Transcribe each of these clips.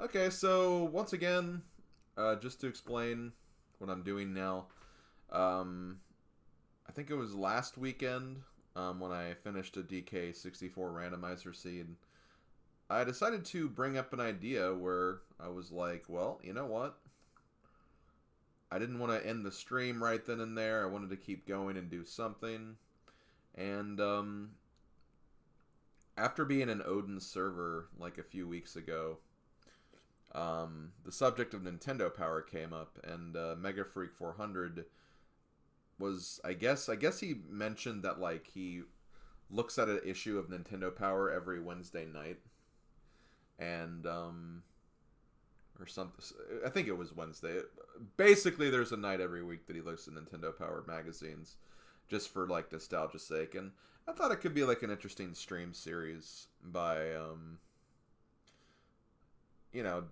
Okay, so once again, just to explain what I'm doing now, um, I think it was last weekend when I finished a DK64 randomizer seed. I decided to bring up an idea where I was like, well, you know what? I didn't want to end the stream right then and there. I wanted to keep going and do something. And after being an Odin server like a few weeks ago, the subject of Nintendo Power came up, and Mega Freak 400 was, I guess he mentioned that like he looks at an issue of Nintendo Power every Wednesday night, and or something. I think it was Wednesday. Basically, there's a night every week that he looks at Nintendo Power magazines, just for like nostalgia's sake, and I thought it could be like an interesting stream series by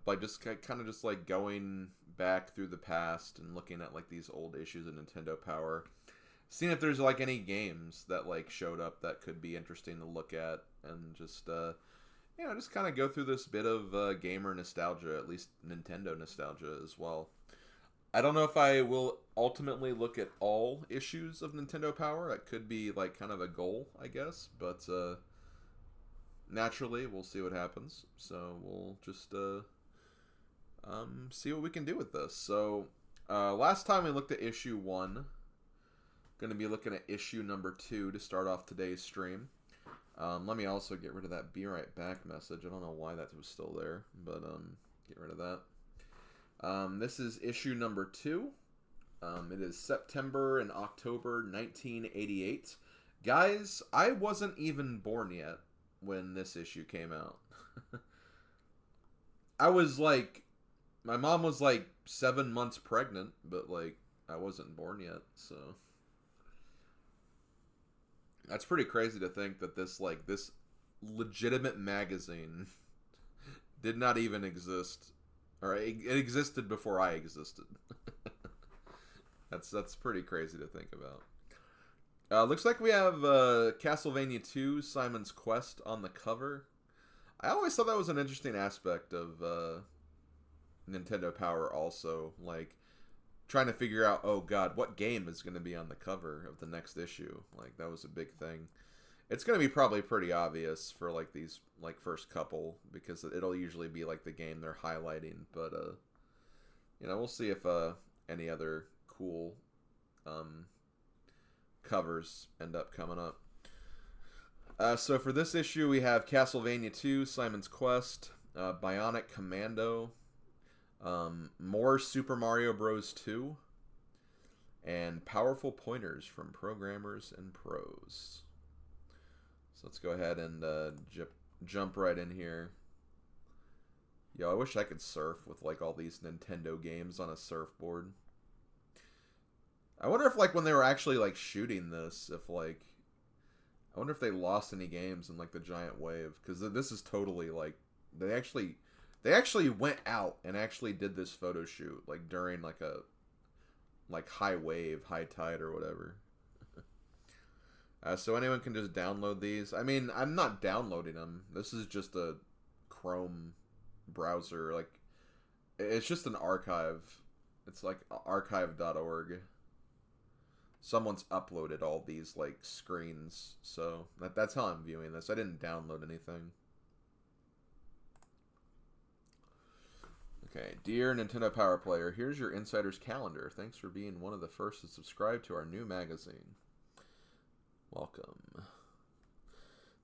by just kind of just like going back through the past and looking at like these old issues of Nintendo Power, seeing if there's like any games that like showed up that could be interesting to look at, and just just kind of go through this bit of gamer nostalgia, at least Nintendo nostalgia as well. I don't know if I will ultimately look at all issues of Nintendo Power. It could be like kind of a goal, I guess, but naturally we'll see what happens. So we'll just see what we can do with this. So last time we looked at issue 1. Going to be looking at issue number 2 to start off today's stream. Let me also get rid of that "be right back" message. I don't know why that was still there, but get rid of that. This is issue number 2. It is September and October 1988. Guys, I wasn't even born yet when this issue came out. I was like, my mom was like 7 months pregnant, but like I wasn't born yet, so that's pretty crazy to think that this legitimate magazine did not even exist, or it existed before I existed. That's pretty crazy to think about. Looks like we have Castlevania 2: Simon's Quest on the cover. I always thought that was an interesting aspect of Nintendo Power also, like trying to figure out, oh god, what game is going to be on the cover of the next issue. Like that was a big thing. It's going to be probably pretty obvious for like these like first couple, because it'll usually be like the game they're highlighting, but we'll see if any other cool covers end up coming up. So for this issue, we have Castlevania 2: Simon's Quest, Bionic Commando, more Super Mario Bros. 2, and powerful pointers from programmers and pros. So let's go ahead and jump right in here. Yo, I wish I could surf with like all these Nintendo games on a surfboard. I wonder if like when they were actually like shooting this, if like I wonder if they lost any games in like the giant wave, because this is totally like they actually went out and actually did this photo shoot like during like a high wave, high tide or whatever. So anyone can just download these. I mean, I'm not downloading them. This is just a Chrome browser. Like it's just an archive. It's like archive.org. Someone's uploaded all these like screens, so that's how I'm viewing this. I didn't download anything. Okay, dear Nintendo Power Player, here's your insider's calendar. Thanks for being one of the first to subscribe to our new magazine. Welcome.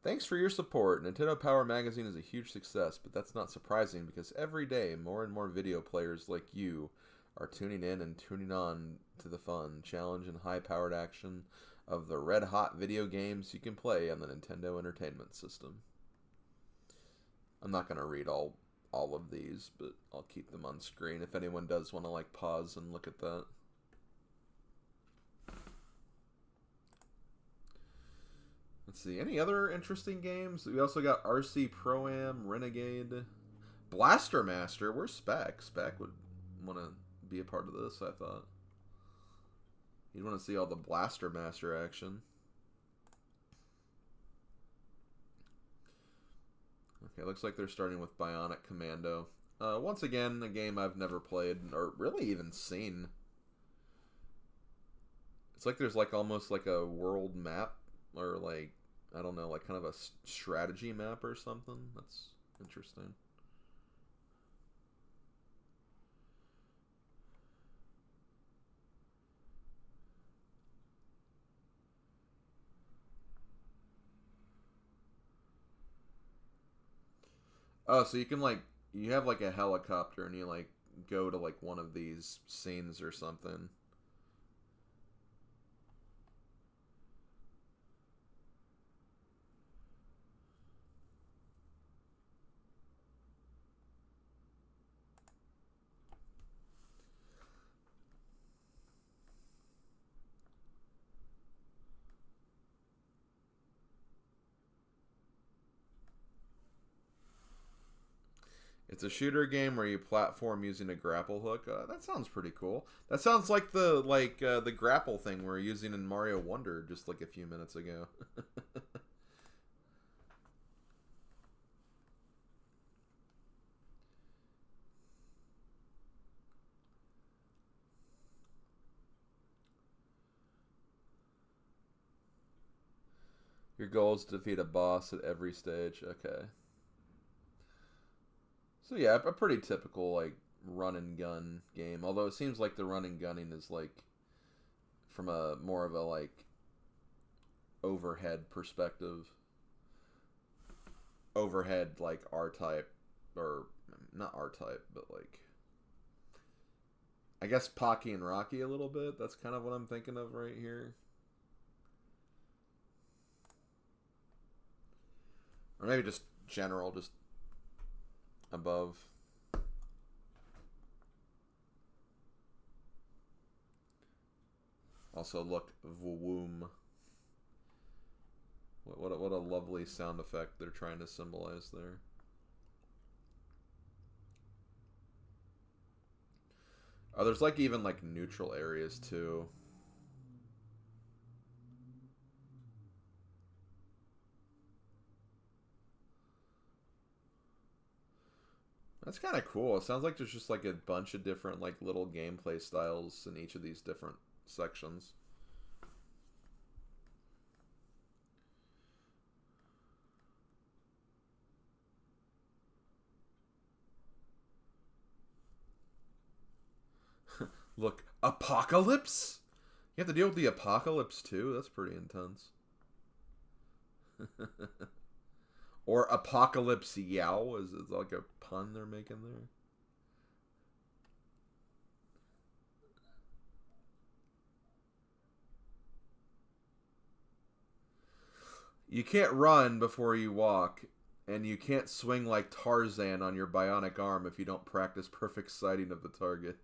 Thanks for your support. Nintendo Power Magazine is a huge success, but that's not surprising because every day more and more video players like you are tuning in and tuning on to the fun, challenge, and high-powered action of the red-hot video games you can play on the Nintendo Entertainment System. I'm not going to read all of these, but I'll keep them on screen if anyone does want to like pause and look at that. Let's see, any other interesting games? We also got RC Pro-Am, Renegade, Blaster Master. Where's Spec? Spec would want to be a part of this, I thought. You'd want to see all the Blaster Master action. Okay, looks like they're starting with Bionic Commando. Once again, a game I've never played or really even seen. It's like there's like almost like a world map or like I don't know, like kind of a strategy map or something. That's interesting. Oh, so you can like you have like a helicopter and you like go to like one of these scenes or something. It's a shooter game where you platform using a grapple hook. That sounds pretty cool. That sounds like the grapple thing we're using in Mario Wonder just like a few minutes ago. Your goal is to defeat a boss at every stage. Okay. So yeah, a pretty typical like run and gun game. Although it seems like the run and gunning is like from a more of a like overhead perspective. Overhead like R type or not R type, but like I guess Pocky and Rocky a little bit. That's kind of what I'm thinking of right here. Or maybe just general, just above. Also, look, Voom. What a lovely sound effect they're trying to symbolize there. Oh, there's like even like neutral areas too. That's kind of cool. It sounds like there's just like a bunch of different like little gameplay styles in each of these different sections. Look, apocalypse? You have to deal with the apocalypse too? That's pretty intense. Or apocalypse yow is like a pun they're making there. You can't run before you walk, and you can't swing like Tarzan on your bionic arm if you don't practice perfect sighting of the target.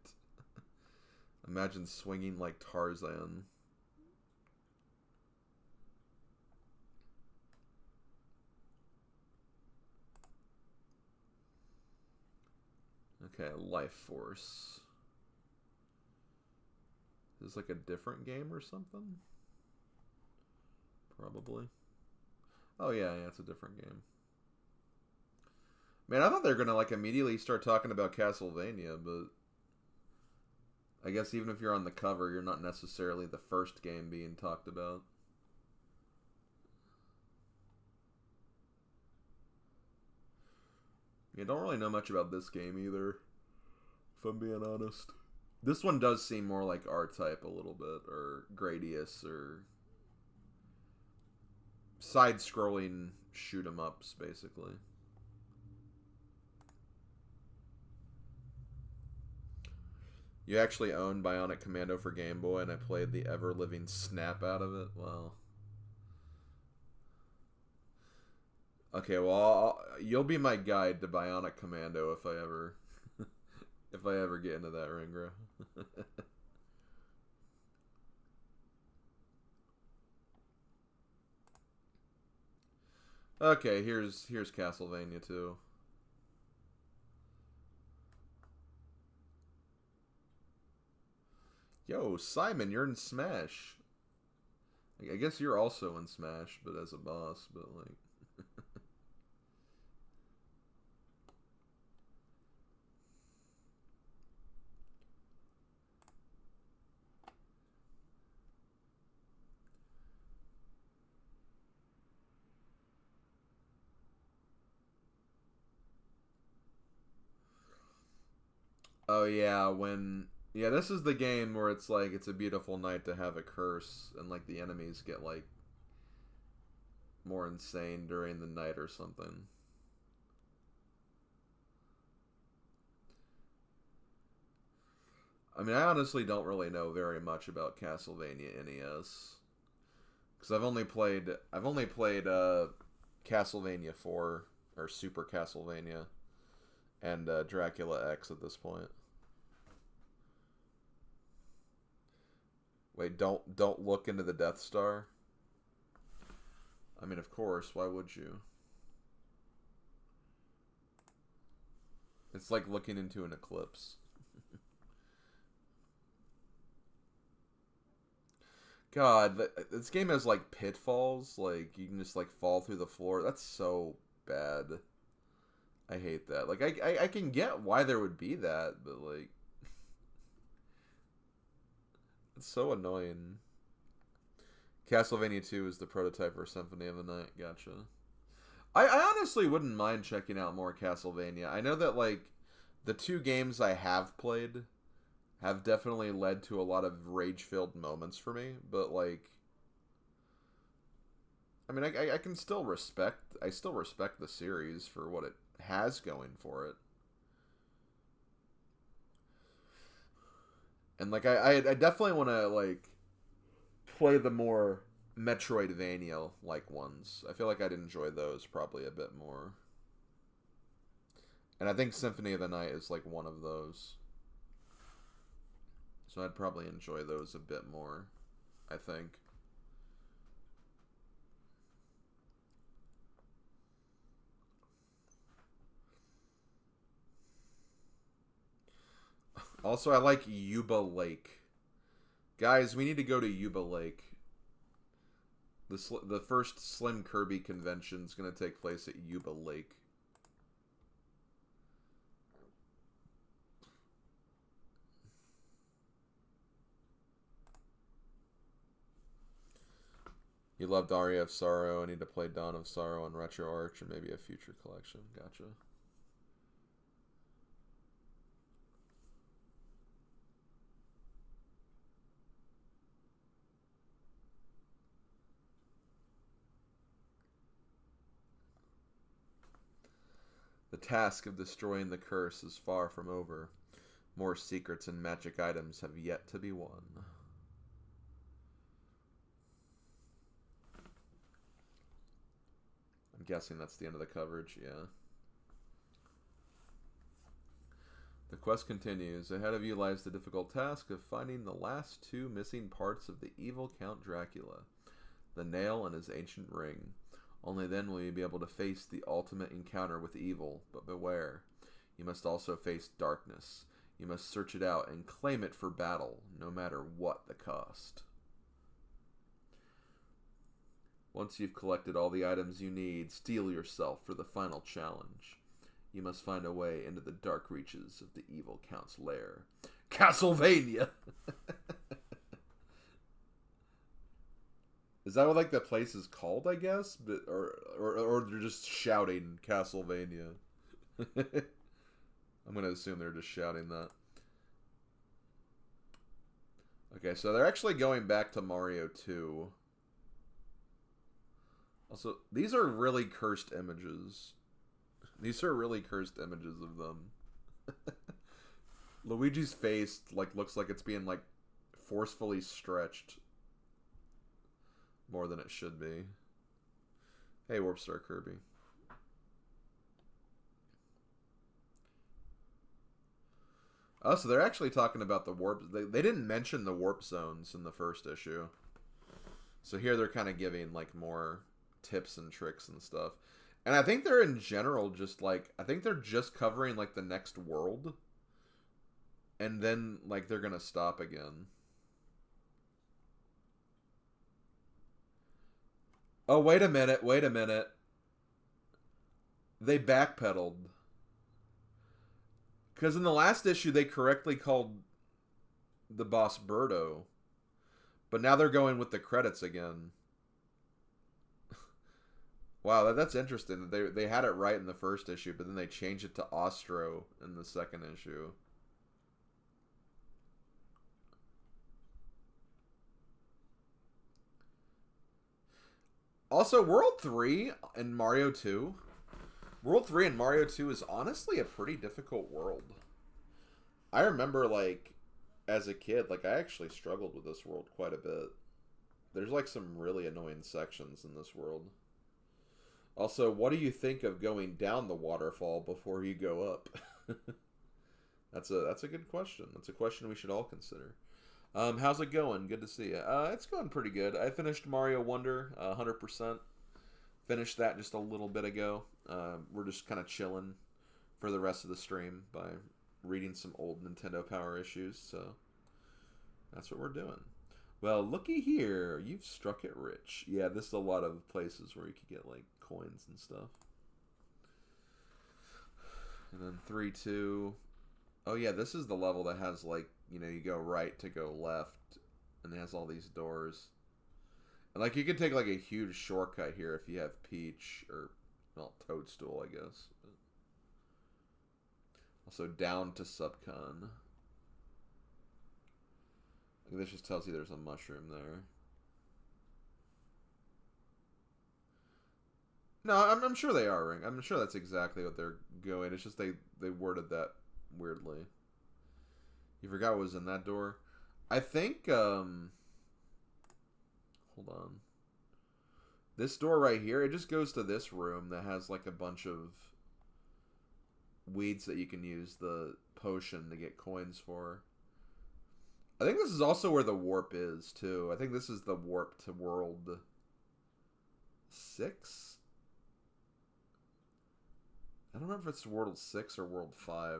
Imagine swinging like Tarzan. Okay, Life Force. Is this like a different game or something? Probably. Oh yeah, yeah, it's a different game. Man, I thought they were gonna like immediately start talking about Castlevania, but I guess even if you're on the cover, you're not necessarily the first game being talked about. You don't really know much about this game either, if I'm being honest. This one does seem more like R-Type a little bit, or Gradius, or side-scrolling shoot 'em ups, basically. You actually own Bionic Commando for Game Boy, and I played the ever-living snap out of it. Wow. Okay, well, you'll be my guide to Bionic Commando if I ever, if I ever get into that ring, bro. Okay, here's Castlevania 2. Yo, Simon, you're in Smash. I guess you're also in Smash, but as a boss, but like Oh yeah, yeah, this is the game where it's like it's a beautiful night to have a curse, and like the enemies get like more insane during the night or something. I mean, I honestly don't really know very much about Castlevania NES because I've only played Castlevania 4 or Super Castlevania and Dracula X at this point. Wait, don't look into the Death Star. I mean, of course, why would you? It's like looking into an eclipse. God, this game has like pitfalls. Like you can just like fall through the floor. That's so bad. I hate that. Like I can get why there would be that, but like it's so annoying. Castlevania 2 is the prototype for Symphony of the Night. Gotcha. I honestly wouldn't mind checking out more Castlevania. I know that like the two games I have played have definitely led to a lot of rage-filled moments for me, but like I mean I can still respect the series for what it has going for it. And like I definitely want to like play the more Metroidvania like ones. I feel like I'd enjoy those probably a bit more. And I think Symphony of the Night is like one of those. So I'd probably enjoy those a bit more, I think. Also, I like Yuba Lake. Guys, we need to go to Yuba Lake. The first Slim Kirby convention is going to take place at Yuba Lake. You loved Aria of Sorrow. I need to play Dawn of Sorrow and Retro Arch, or maybe a future collection. Gotcha. The task of destroying the curse is far from over. More secrets and magic items have yet to be won. I'm guessing that's the end of the coverage, yeah. The quest continues. Ahead of you lies the difficult task of finding the last two missing parts of the evil Count Dracula, the nail and his ancient ring. Only then will you be able to face the ultimate encounter with evil, but beware. You must also face darkness. You must search it out and claim it for battle, no matter what the cost. Once you've collected all the items you need, steel yourself for the final challenge. You must find a way into the dark reaches of the evil Count's lair. Castlevania! Is that what like the place is called, I guess? But or they're just shouting Castlevania. I'm gonna assume they're just shouting that. Okay, so they're actually going back to Mario 2. Also, these are really cursed images. These are really cursed images of them. Luigi's face like looks like it's being like forcefully stretched more than it should be. Hey, Warp Star Kirby. Oh, so they're actually talking about the warp. They didn't mention the warp zones in the first issue. So here they're kind of giving like more tips and tricks and stuff. And I think they're in general just like I think they're just covering like the next world. And then like they're going to stop again. Oh, wait a minute. Wait a minute. They backpedaled. Because in the last issue they correctly called the boss Birdo. But now they're going with the credits again. Wow, that's interesting. They had it right in the first issue, but then they changed it to Ostro in the second issue. Also, World 3 and Mario 2. World 3 and Mario 2 is honestly a pretty difficult world. I remember, like, as a kid, like, I actually struggled with this world quite a bit. There's, like, some really annoying sections in this world. Also, what do you think of going down the waterfall before you go up? That's a good question. That's a question we should all consider. How's it going? Good to see you. It's going pretty good. I finished Mario Wonder 100%. Finished that just a little bit ago. We're just kind of chilling for the rest of the stream by reading some old Nintendo Power issues. So that's what we're doing. Well, looky here. You've struck it rich. Yeah, this is a lot of places where you could get like coins and stuff. And then 3-2. Oh yeah, this is the level that has like, you know, you go right to go left, and it has all these doors. And like you can take like a huge shortcut here if you have Peach or, well, Toadstool, I guess. Also down to Subcon. This just tells you there's a mushroom there. No, I'm sure they are ring. I'm sure that's exactly what they're going. It's just they worded that weirdly. You forgot what was in that door? I think, hold on. This door right here, it just goes to this room that has like a bunch of weeds that you can use the potion to get coins for. I think this is also where the warp is, too. I think this is the warp to World 6? I don't remember if it's World 6 or World 5.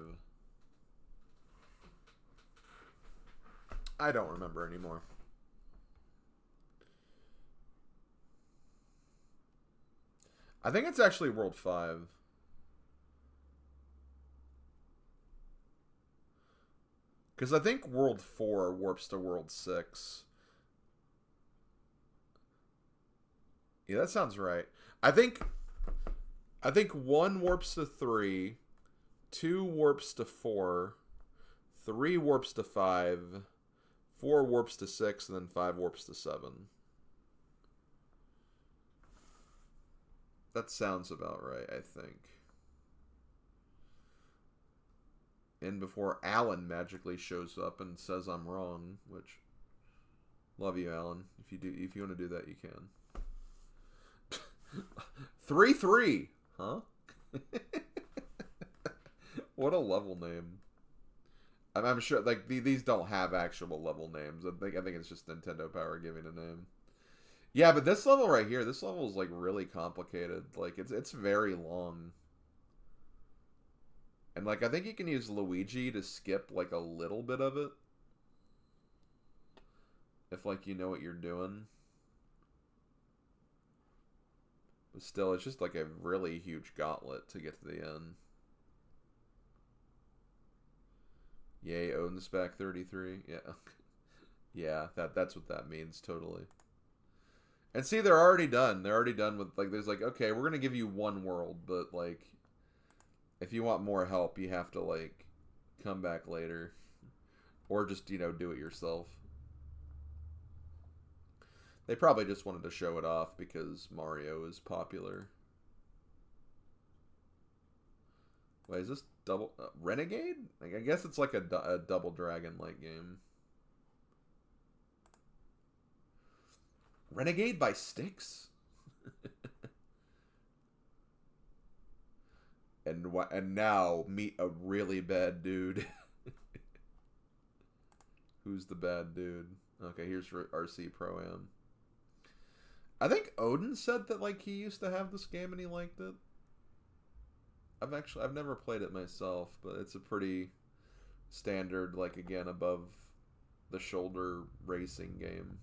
I don't remember anymore. I think it's actually World 5. Because I think World 4 warps to World 6. Yeah, that sounds right. I think 1 warps to 3, 2 warps to 4, 3 warps to 5, 4 warps to 6, and then 5 warps to 7. That sounds about right, I think. And before Alan magically shows up and says I'm wrong, which, love you, Alan. If you want to do that, you can. 3-3, huh? What a level name. I'm sure like these don't have actual level names. I think it's just Nintendo Power giving a name. Yeah, but this level right here, this level is like really complicated. Like it's very long. And like I think you can use Luigi to skip like a little bit of it. If like you know what you're doing. But still, it's just like a really huge gauntlet to get to the end. Yay, Odin's back 33. Yeah. Yeah, that's what that means, totally. And see, they're already done. They're already done with, like, there's like, okay, we're going to give you one world, but, like, if you want more help, you have to, like, come back later. Or just, you know, do it yourself. They probably just wanted to show it off because Mario is popular. Wait, is this double... Renegade? Like, I guess it's like a Double Dragon-like game. Renegade by Styx? and now, meet a really bad dude. Who's the bad dude? Okay, here's RC Pro-Am. I think Odin said that, like, he used to have this game and he liked it. I've never played it myself, but it's a pretty standard, like, again, above the shoulder racing game.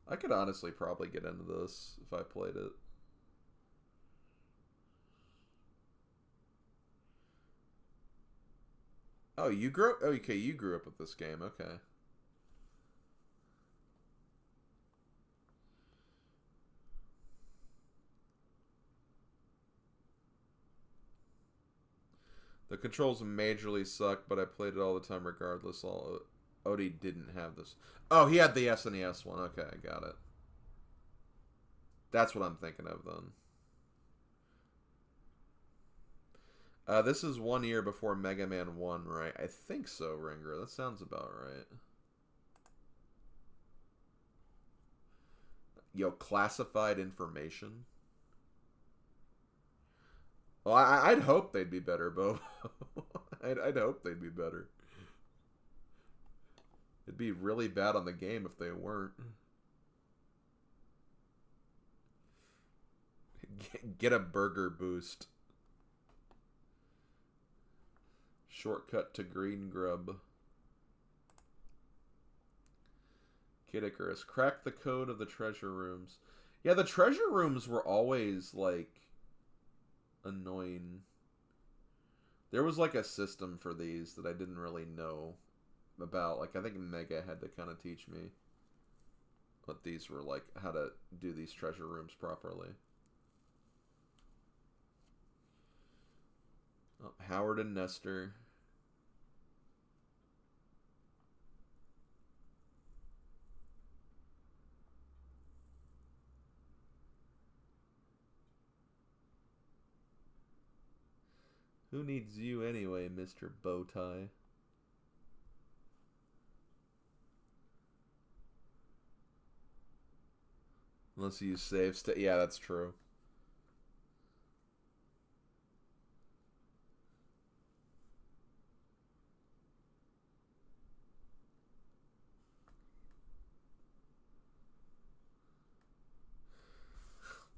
I could honestly probably get into this if I played it. Oh, you grew up? Okay, you grew up with this game. Okay. The controls majorly suck, but I played it all the time regardless. Odie didn't have this. Oh, he had the SNES one. Okay, I got it. That's what I'm thinking of then. This is 1 year before Mega Man 1, right? I think so, Ringer. That sounds about right. Yo, classified information? Well, I'd hope they'd be better, Bo. I'd hope they'd be better. It'd be really bad on the game if they weren't. Get a burger boost. Shortcut to Green Grub. Kid Icarus. Crack the code of the treasure rooms. Yeah, the treasure rooms were always, like, annoying. There was, like, a system for these that I didn't really know about. Like, I think Mega had to kind of teach me what these were, like, how to do these treasure rooms properly. Oh, Howard and Nestor. Who needs you anyway, Mr. Bowtie? Unless you use save state. Yeah, that's true.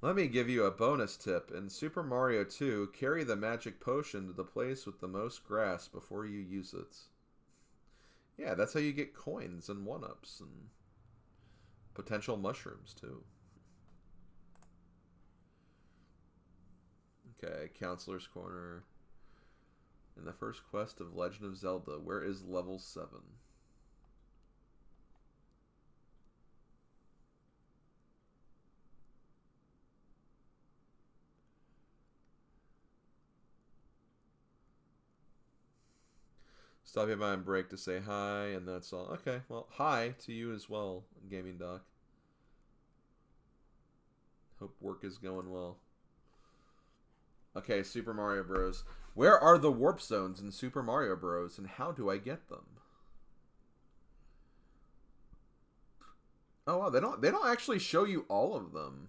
Let me give you a bonus tip. In Super Mario 2, carry the magic potion to the place with the most grass before you use it. Yeah, that's how you get coins and 1-ups and potential mushrooms, too. Okay, Counselor's Corner. In the first quest of Legend of Zelda, where is level 7? Stopping by and break to say hi, and that's all. Okay, well, hi to you as well, Gaming Doc. Hope work is going well. Okay, Super Mario Bros. Where are the warp zones in Super Mario Bros. And how do I get them? Oh wow, they don't actually show you all of them.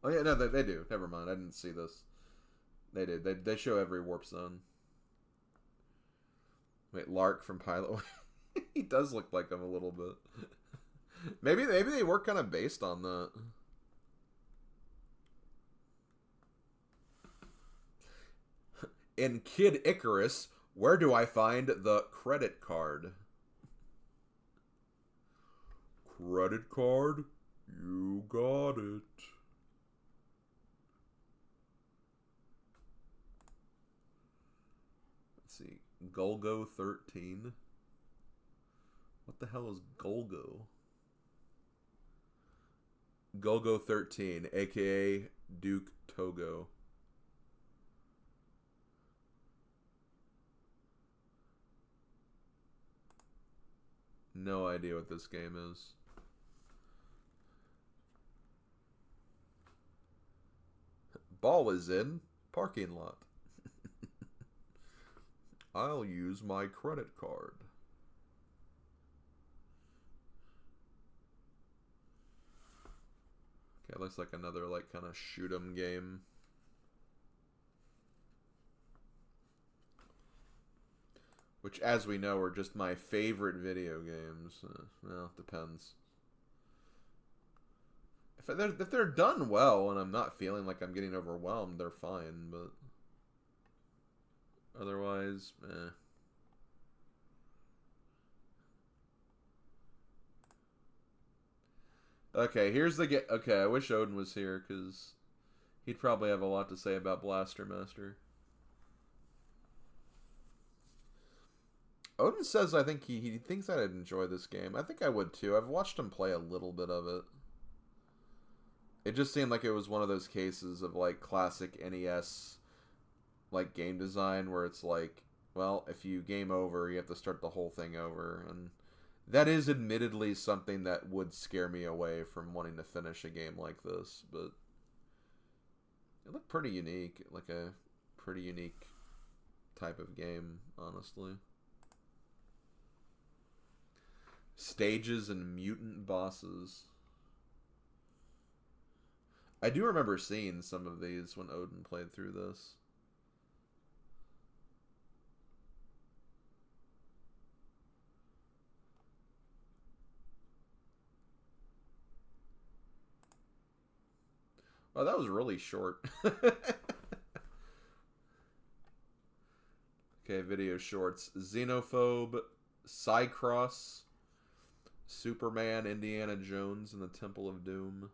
Oh yeah, no, they do. Never mind, I didn't see this. They did. They show every warp zone. Wait, Lark from Pilot. He does look like him a little bit. maybe they were kind of based on that. In Kid Icarus, where do I find the credit card? Credit card? You got it. Let's see. Golgo 13. What the hell is Golgo? Golgo 13, aka Duke Togo. No idea what this game is. Ball is in parking lot. I'll use my credit card. Okay, looks like another like kind of shoot 'em game. Which, as we know, are just my favorite video games. Well, depends. If they're done well and I'm not feeling like I'm getting overwhelmed, they're fine, but otherwise, eh. Okay, here's the get. Okay, I wish Odin was here because he'd probably have a lot to say about Blaster Master. Odin says I think he thinks I'd enjoy this game. I think I would too. I've watched him play a little bit of it. It just seemed like it was one of those cases of like classic NES like game design where it's like, well, if you game over, you have to start the whole thing over, and that is admittedly something that would scare me away from wanting to finish a game like this, but it looked pretty unique, like a pretty unique type of game, honestly. Stages and mutant bosses. I do remember seeing some of these when Odin played through this. Oh, that was really short. Okay, video shorts. Xenophobe, Cycross, Superman, Indiana Jones, and the Temple of Doom.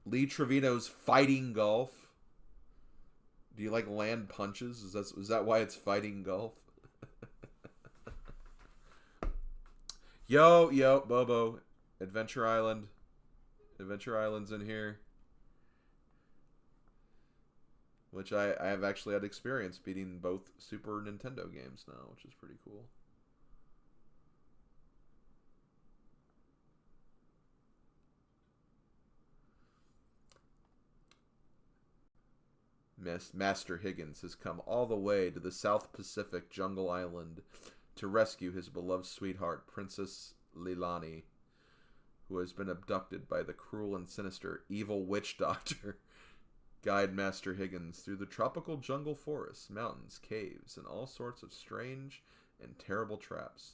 Lee Trevino's Fighting Golf. Do you like land punches? Is that why it's Fighting Golf? Yo, Bobo. Adventure Island. Adventure Island's in here. Which I have actually had experience beating both Super Nintendo games now, which is pretty cool. Master Higgins has come all the way to the South Pacific jungle island to rescue his beloved sweetheart, Princess Leilani, who has been abducted by the cruel and sinister evil witch doctor. Guide Master Higgins through the tropical jungle forests, mountains, caves, and all sorts of strange and terrible traps.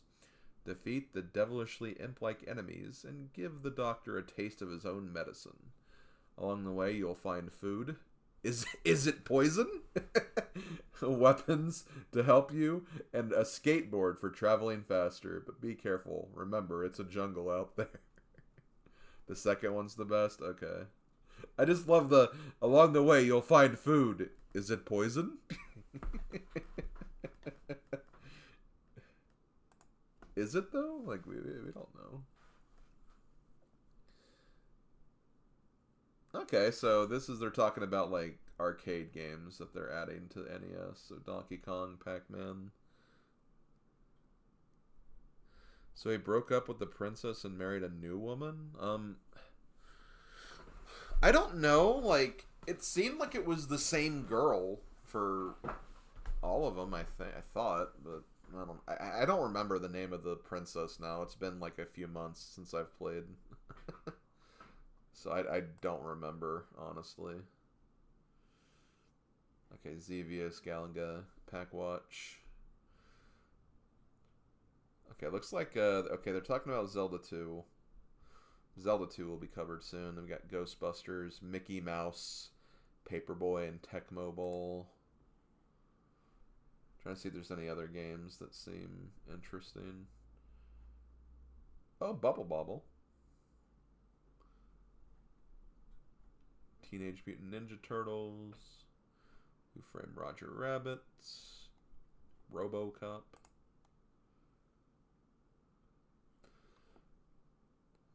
Defeat the devilishly imp-like enemies and give the doctor a taste of his own medicine. Along the way, you'll find food. Is it poison? Weapons to help you, and a skateboard for traveling faster. But be careful. Remember, it's a jungle out there. The second one's the best? Okay. I just love the, along the way, you'll find food. Is it poison? Is it, though? Like, we don't know. Okay, so this is, they're talking about, like, arcade games that they're adding to NES. So Donkey Kong, Pac-Man. So he broke up with the princess and married a new woman? I don't know, like, it seemed like it was the same girl for all of them, I thought, but I don't remember the name of the princess now. It's been like a few months since I've played. So I don't remember, honestly. Okay, Xevious, Galaga, Packwatch. Okay, looks like, okay, they're talking about Zelda 2. Zelda 2 will be covered soon. Then we got Ghostbusters, Mickey Mouse, Paperboy, and Tecmo Bowl. Trying to see if there's any other games that seem interesting. Oh, Bubble Bobble. Teenage Mutant Ninja Turtles. Who Framed Roger Rabbit. RoboCop.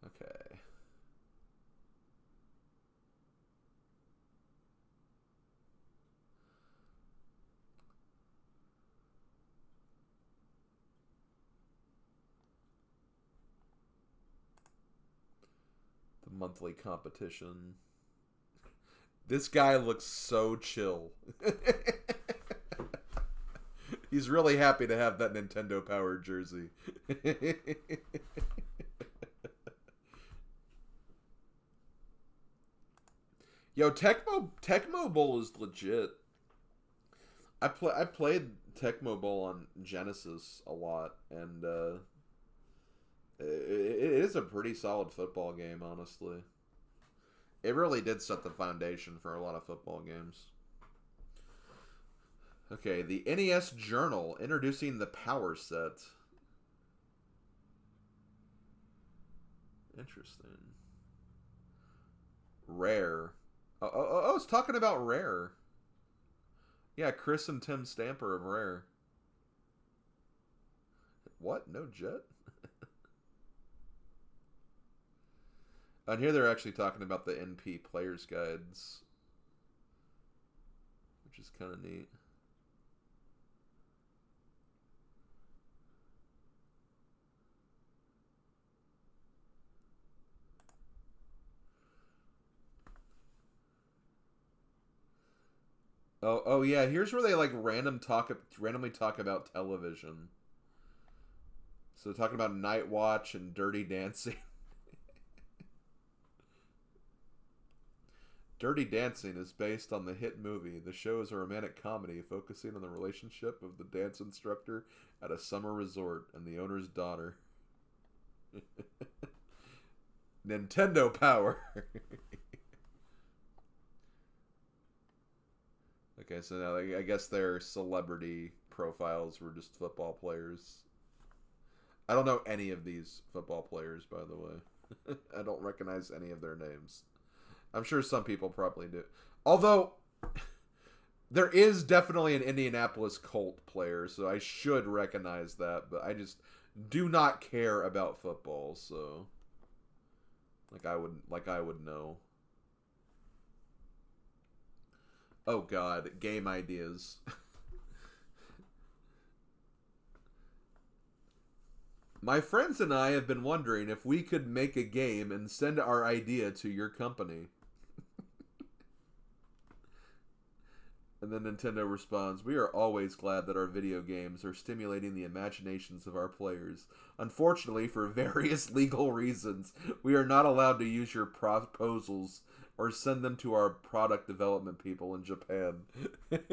Okay. The monthly competition. This guy looks so chill. He's really happy to have that Nintendo Power jersey. Yo, Tecmo Bowl is legit. I played Tecmo Bowl on Genesis a lot, and it is a pretty solid football game, honestly. It really did set the foundation for a lot of football games. Okay, the NES Journal introducing the Power Set. Interesting. Rare. Oh, it's talking about Rare. Yeah, Chris and Tim Stamper of Rare. What? No Jet? On here, they're actually talking about the NP players guides, which is kind of neat. Oh yeah. Here's where they like randomly talk about television. So talking about Night Watch and Dirty Dancing. Dirty Dancing is based on the hit movie. The show is a romantic comedy focusing on the relationship of the dance instructor at a summer resort and the owner's daughter. Nintendo Power. Okay, so now I guess their celebrity profiles were just football players. I don't know any of these football players, by the way. I don't recognize any of their names. I'm sure some people probably do. Although, there is definitely an Indianapolis Colt player, so I should recognize that, but I just do not care about football, so like I would know. Oh god, game ideas. My friends and I have been wondering if we could make a game and send our idea to your company. And then Nintendo responds, "We are always glad that our video games are stimulating the imaginations of our players. Unfortunately, for various legal reasons, we are not allowed to use your proposals or send them to our product development people in Japan." Let's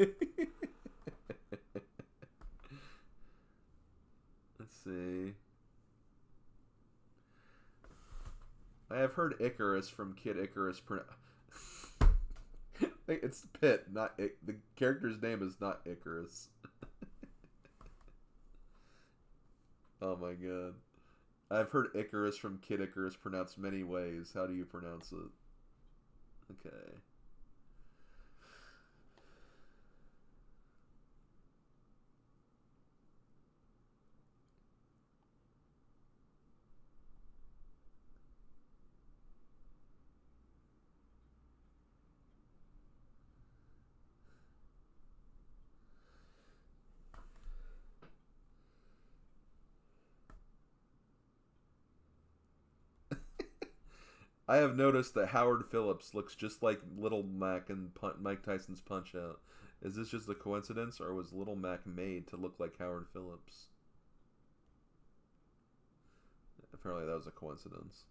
see. I have heard Icarus from Kid Icarus. It's Pit, not the character's name is not Icarus. Oh my god. I've heard Icarus from Kid Icarus pronounced many ways. How do you pronounce it? Okay. I have noticed that Howard Phillips looks just like Little Mac in Mike Tyson's Punch Out. Is this just a coincidence, or was Little Mac made to look like Howard Phillips? Apparently that was a coincidence.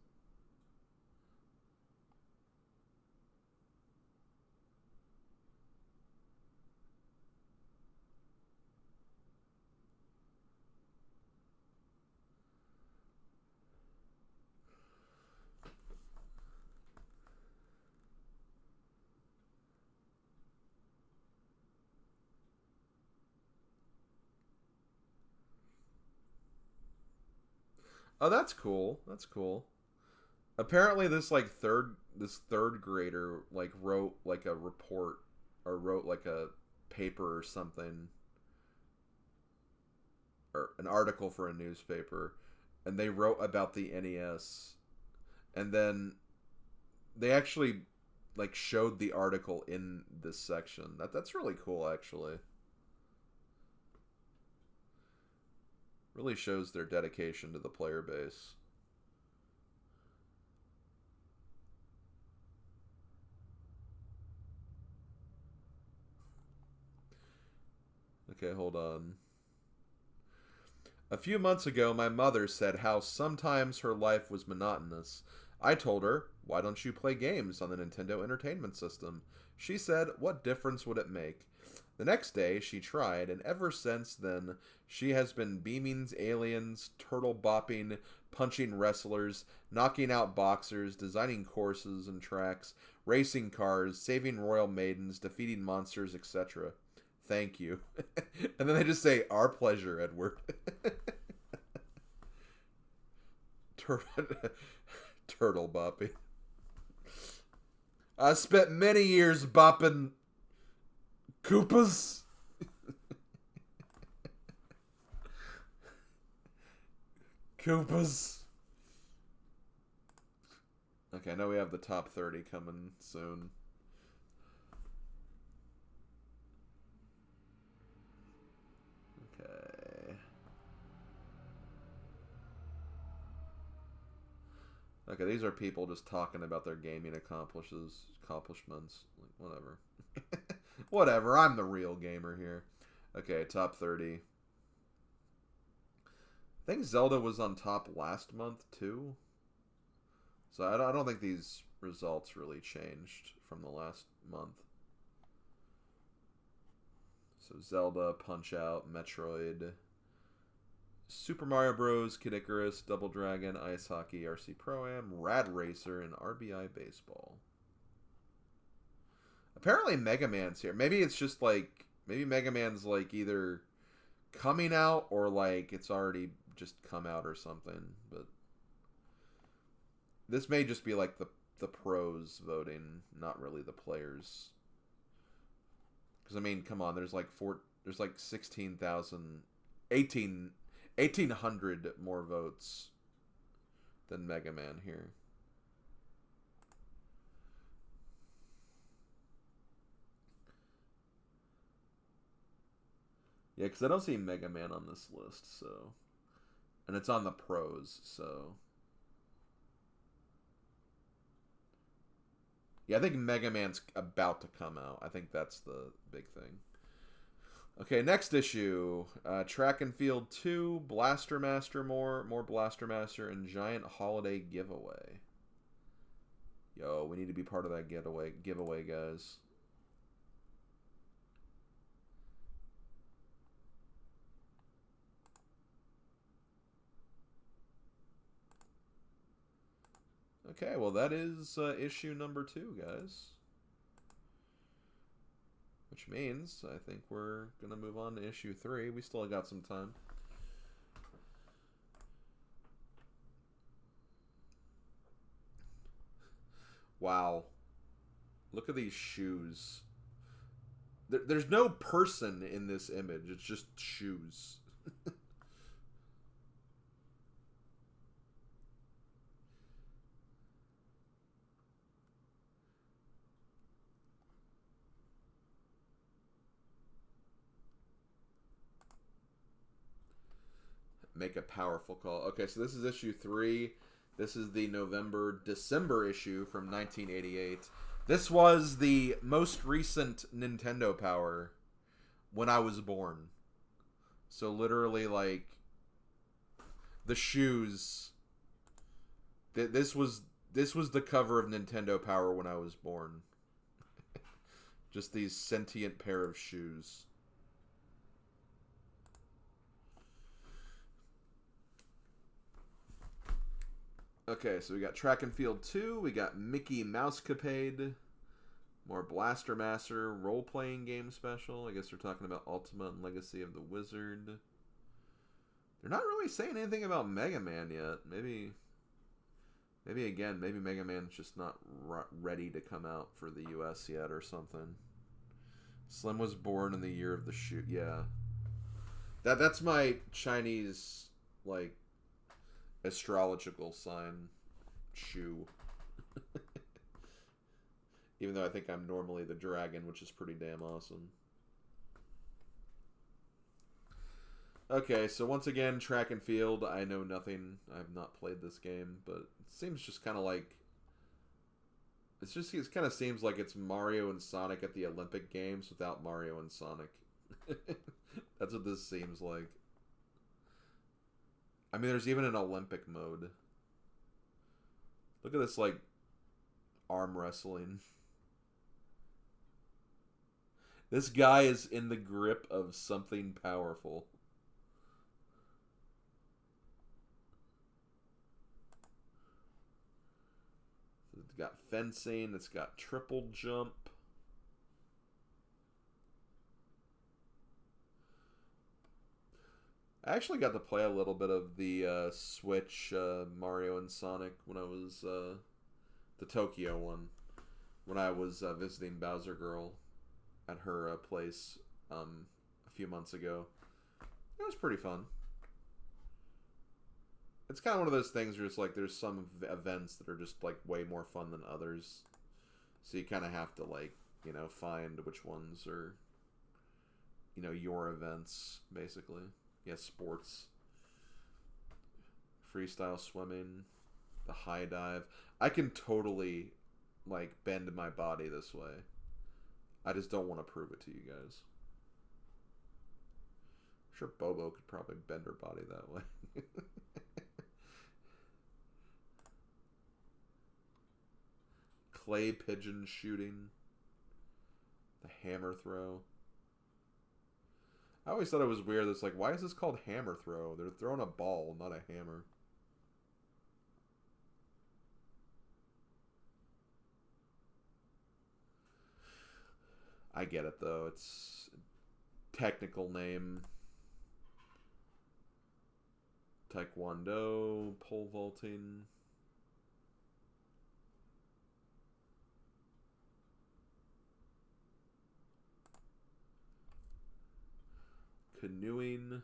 Oh, that's cool. That's cool. Apparently this third grader like wrote like a report or wrote like a paper or something or an article for a newspaper, and they wrote about the NES, and then they actually like showed the article in this section. That's really cool actually. Really shows their dedication to the player base. Okay, hold on. A few months ago, my mother said how sometimes her life was monotonous. I told her, "Why don't you play games on the Nintendo Entertainment System?" She said, "What difference would it make?" The next day, she tried, and ever since then, she has been beaming aliens, turtle bopping, punching wrestlers, knocking out boxers, designing courses and tracks, racing cars, saving royal maidens, defeating monsters, etc. Thank you. And then they just say, "Our pleasure, Edward." Turtle bopping. I spent many years bopping Koopas. Koopas. Okay, I know we have the top 30 coming soon. Okay. Okay, these are people just talking about their gaming accomplishments. Like, whatever. Whatever, I'm the real gamer here. Okay, top 30. I think Zelda was on top last month, too. So I don't think these results really changed from the last month. So Zelda, Punch-Out, Metroid, Super Mario Bros., Kid Icarus, Double Dragon, Ice Hockey, RC Pro-Am, Rad Racer, and RBI Baseball. Apparently Mega Man's here. Maybe it's just like... Maybe Mega Man's like either coming out or like it's already just come out or something. But this may just be like the pros voting, not really the players. Because I mean, come on, there's like 16,000, 1,800 more votes than Mega Man here. Yeah, because I don't see Mega Man on this list, so... And it's on the pros, so... Yeah, I think Mega Man's about to come out. I think that's the big thing. Okay, next issue. Track and Field 2, Blaster Master more Blaster Master, and Giant Holiday Giveaway. Yo, we need to be part of that giveaway, guys. Okay, well that is issue number 2, guys. Which means I think we're going to move on to issue 3. We still got some time. Wow. Look at these shoes. There's no person in this image. It's just shoes. Make a powerful call. Okay, so this is issue 3. This is the December issue from 1988. This was the most recent Nintendo Power when I was born. So literally, like, the shoes. This was the cover of Nintendo Power when I was born. Just these sentient pair of shoes. Okay, so we got Track and Field 2, we got Mickey Mousecapade, more Blaster Master, role-playing game special. I guess they're talking about Ultima and Legacy of the Wizard. They're not really saying anything about Mega Man yet. Maybe Mega Man's just not ready to come out for the US yet or something. Slim was born in the year of the shoe. Yeah. That's my Chinese, like, astrological sign shoe. Even though I think I'm normally the dragon, which is pretty damn awesome. Okay, so once again, Track and Field. I know nothing. I have not played this game, but it seems just kind of like... It kind of seems like it's Mario and Sonic at the Olympic Games without Mario and Sonic. That's what this seems like. I mean, there's even an Olympic mode. Look at this, like, arm wrestling. This guy is in the grip of something powerful. It's got fencing. It's got triple jump. I actually got to play a little bit of the Switch Mario and Sonic when I was the Tokyo one, when I was visiting Bowser Girl at her place a few months ago. It was pretty fun. It's kind of one of those things where it's like there's some events that are just like way more fun than others. So you kind of have to like, you know, find which ones are, you know, your events, basically. Yeah, sports. Freestyle swimming. The high dive. I can totally, like, bend my body this way. I just don't want to prove it to you guys. I'm sure Bobo could probably bend her body that way. Clay pigeon shooting. The hammer throw. I always thought it was weird. It's like, why is this called hammer throw? They're throwing a ball, not a hammer. I get it, though. It's technical name. Taekwondo, pole vaulting. Canoeing.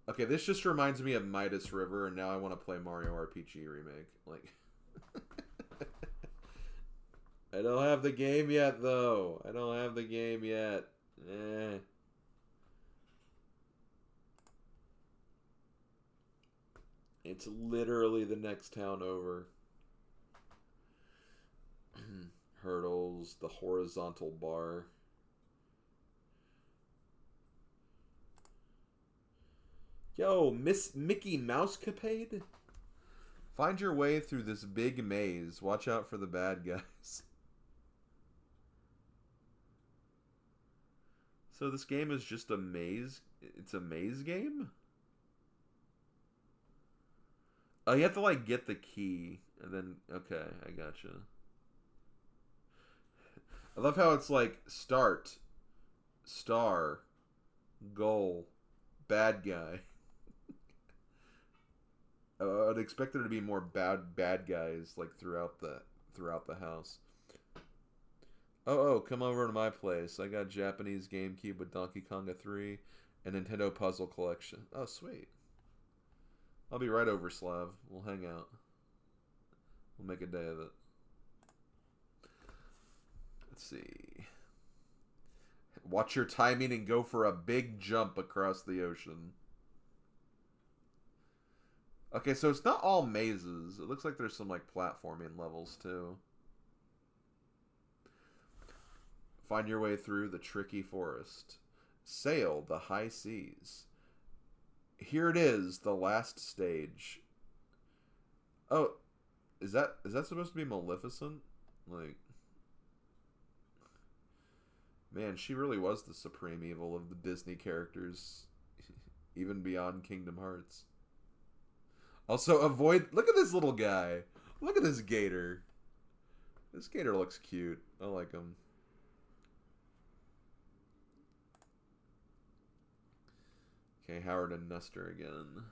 Okay, this just reminds me of Midas River, and now I want to play Mario RPG Remake. Like, I don't have the game yet, though. I don't have the game yet. Eh. It's literally the next town over. Hurdles, the horizontal bar. Yo, Miss Mickey Mouse Capade? Find your way through this big maze. Watch out for the bad guys. So this game is just a maze? It's a maze game? Oh, you have to, like, get the key. And then, okay, I gotcha. I love how it's like, start, star, goal, bad guy. I'd expect there to be more bad guys, like, throughout the house. Oh, come over to my place. I got Japanese GameCube with Donkey Konga 3 and Nintendo Puzzle Collection. Oh, sweet. I'll be right over, Slav. We'll hang out. We'll make a day of it. Let's see. Watch your timing and go for a big jump across the ocean. Okay, so it's not all mazes. It looks like there's some, like, platforming levels, too. Find your way through the tricky forest. Sail the high seas. Here it is, the last stage. Oh, is that supposed to be Maleficent? Like, man, she really was the supreme evil of the Disney characters, even beyond Kingdom Hearts. Also, avoid... Look at this little guy. Look at this gator. This gator looks cute. I like him. Okay, Howard and Nestor again.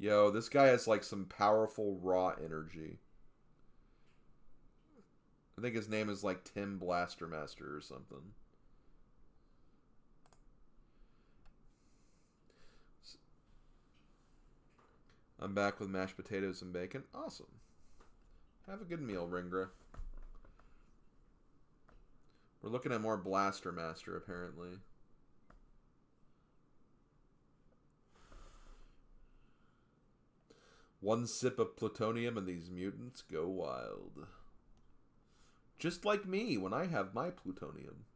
Yo, this guy has like some powerful raw energy. I think his name is like Tim Blastermaster or something. I'm back with mashed potatoes and bacon. Awesome. Have a good meal, Ringra. We're looking at more Blaster Master, apparently. One sip of plutonium and these mutants go wild. Just like me when I have my plutonium.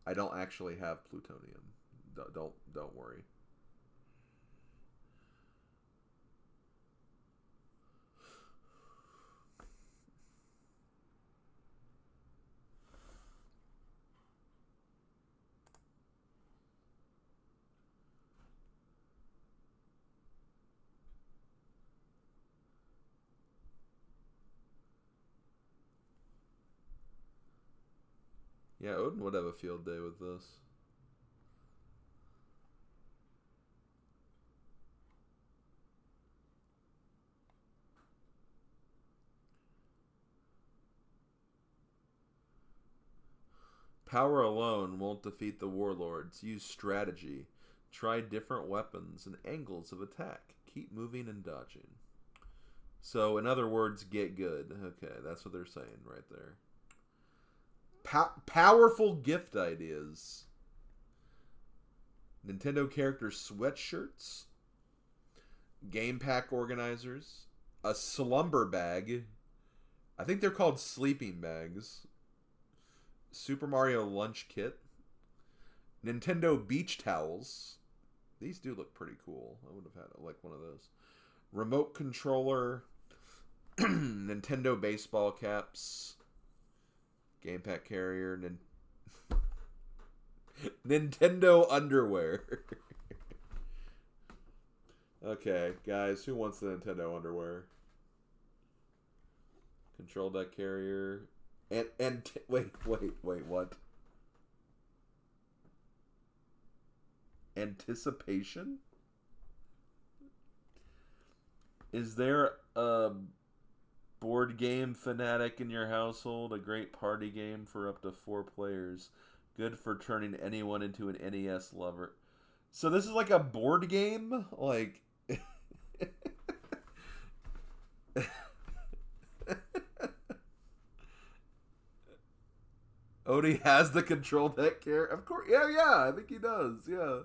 I don't actually have plutonium. Don't worry. Yeah, Odin would have a field day with this. Power alone won't defeat the warlords. Use strategy. Try different weapons and angles of attack. Keep moving and dodging. So, in other words, get good. Okay, that's what they're saying right there. Powerful gift ideas. Nintendo character sweatshirts. Game pack organizers. A slumber bag. I think they're called sleeping bags. Super Mario lunch kit. Nintendo beach towels. These do look pretty cool. I would have had like one of those. Remote controller. Nintendo baseball caps. Game pack carrier. Nintendo underwear. Okay, guys, who wants the Nintendo underwear? Control deck carrier. And wait, what? Anticipation? Is there a board game fanatic in your household? A great party game for up to 4 players. Good for turning anyone into an NES lover. So this is like a board game? Like... Odie has the control deck care. Of course. Yeah, I think he does. Yeah.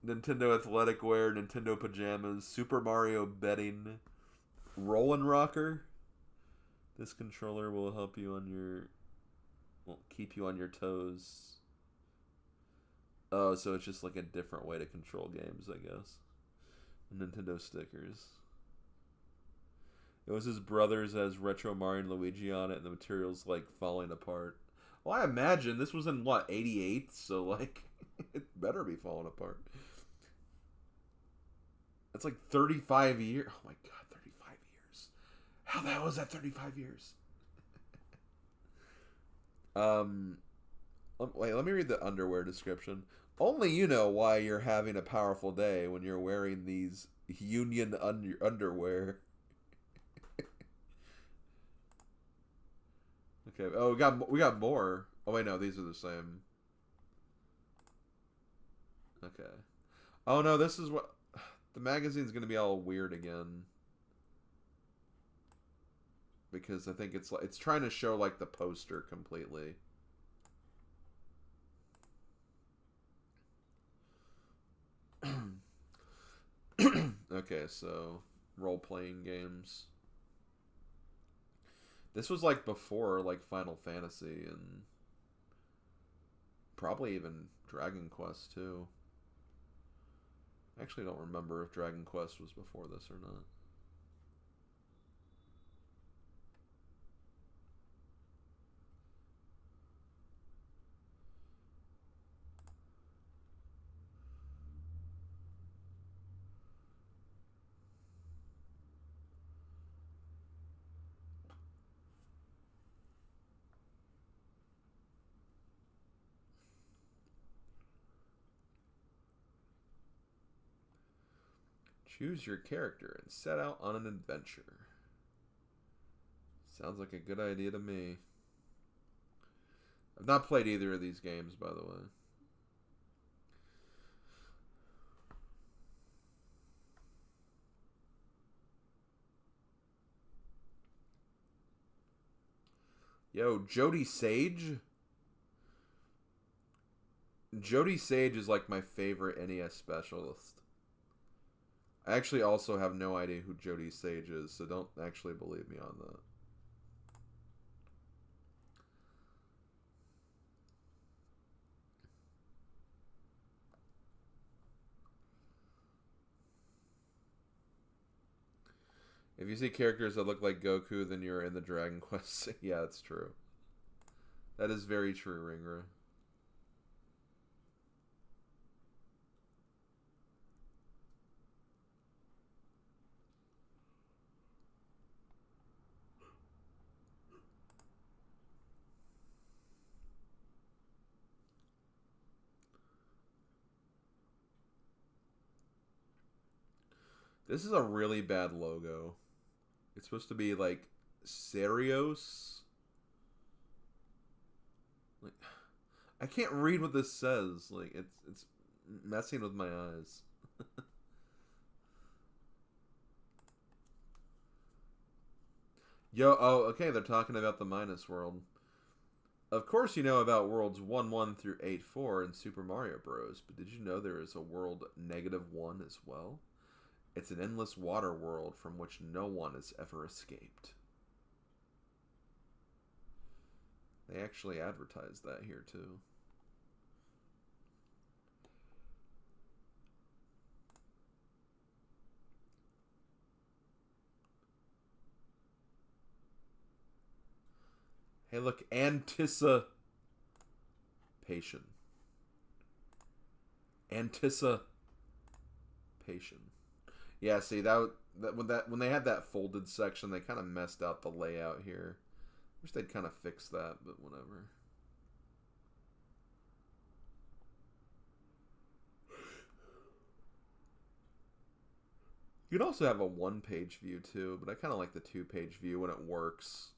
Nintendo athletic wear, Nintendo pajamas, Super Mario betting, Rollin' Rocker. This controller will help you on your... will keep you on your toes. Oh, so it's just like a different way to control games, I guess. Nintendo stickers. It was his brothers as Retro Mario and Luigi on it, and the material's like falling apart. Well, I imagine this was in what, 88? So like, it better be falling apart. That's like 35 years. Oh my god, 35 years. How the hell is that 35 years? Wait, let me read the underwear description. Only you know why you're having a powerful day when you're wearing these Union underwear. Okay. Oh, we got more. Oh wait, no, these are the same. Okay. Oh no, this is what the magazine's gonna be all weird again. Because I think it's trying to show like the poster completely. Okay, so role-playing games. This was like before like Final Fantasy and probably even Dragon Quest too. I actually don't remember if Dragon Quest was before this or not. Choose your character and set out on an adventure. Sounds like a good idea to me. I've not played either of these games, by the way. Yo, Jody Sage? Jody Sage is like my favorite NES specialist. I actually also have no idea who Jody Sage is, so don't actually believe me on that. If you see characters that look like Goku, then you're in the Dragon Quest. Yeah, that's true. That is very true, Ringra. This is a really bad logo. It's supposed to be like Serios. Like, I can't read what this says. Like it's messing with my eyes. Yo, oh, okay, they're talking about the Minus World. Of course you know about worlds 1-1 through 8-4 in Super Mario Bros., but did you know there is a world -1 as well? It's an endless water world from which no one has ever escaped. They actually advertised that here, too. Hey, look, Anticipation. Anticipation. Yeah, see when they had that folded section, they kind of messed out the layout here. Wish they'd kind of fix that, but whatever. You can also have a one-page view too, but I kind of like the two-page view when it works.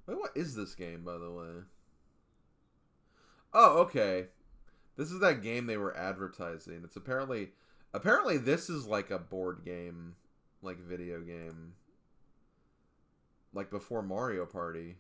Wait, what is this game, by the way? Oh, okay. This is that game they were advertising. It's apparently this is like a board game, like video game, like before Mario Party.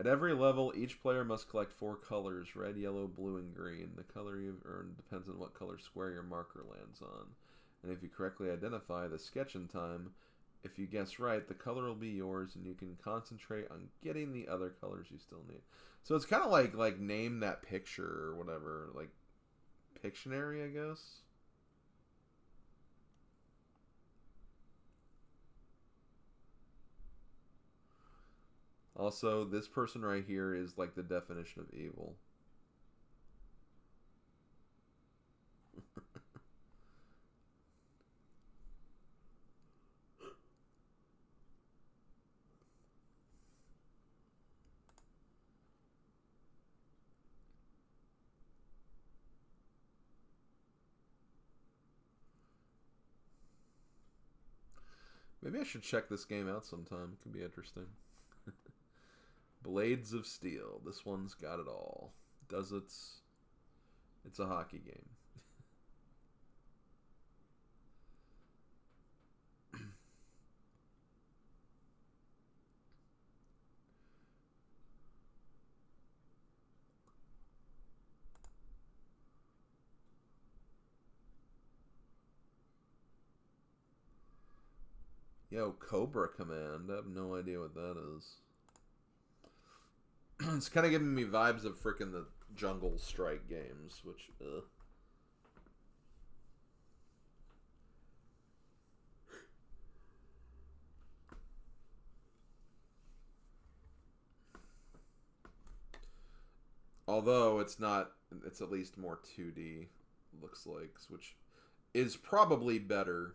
At every level, each player must collect 4 colors: red, yellow, blue, and green. The color you've earned depends on what color square your marker lands on. And if you correctly identify the sketch in time, if you guess right, the color will be yours, and you can concentrate on getting the other colors you still need. So it's kind of like name that picture or whatever, like Pictionary, I guess. Also, this person right here is like the definition of evil. Maybe I should check this game out sometime. It could be interesting. Blades of Steel. This one's got it all. Does its... It's a hockey game. Yo, Cobra Command. I have no idea what that is. It's kind of giving me vibes of frickin' the Jungle Strike games, which, although it's not, it's at least more 2D, looks like, which is probably better.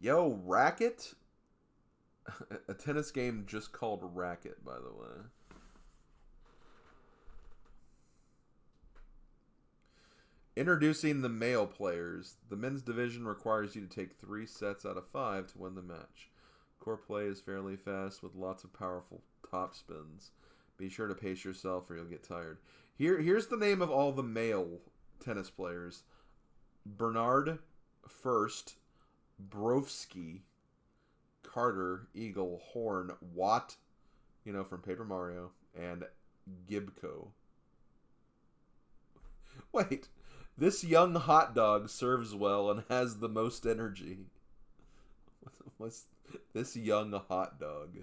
Yo, Racket? A tennis game just called Racket, by the way. Introducing the male players. The men's division requires you to take 3 sets out of 5 to win the match. Core play is fairly fast with lots of powerful top spins. Be sure to pace yourself or you'll get tired. Here's the name of all the male tennis players. Bernard, First, Brovsky, Carter, Eagle, Horn, Watt, you know, from Paper Mario, and Gibco. Wait, this young hot dog serves well and has the most energy. What's this young hot dog?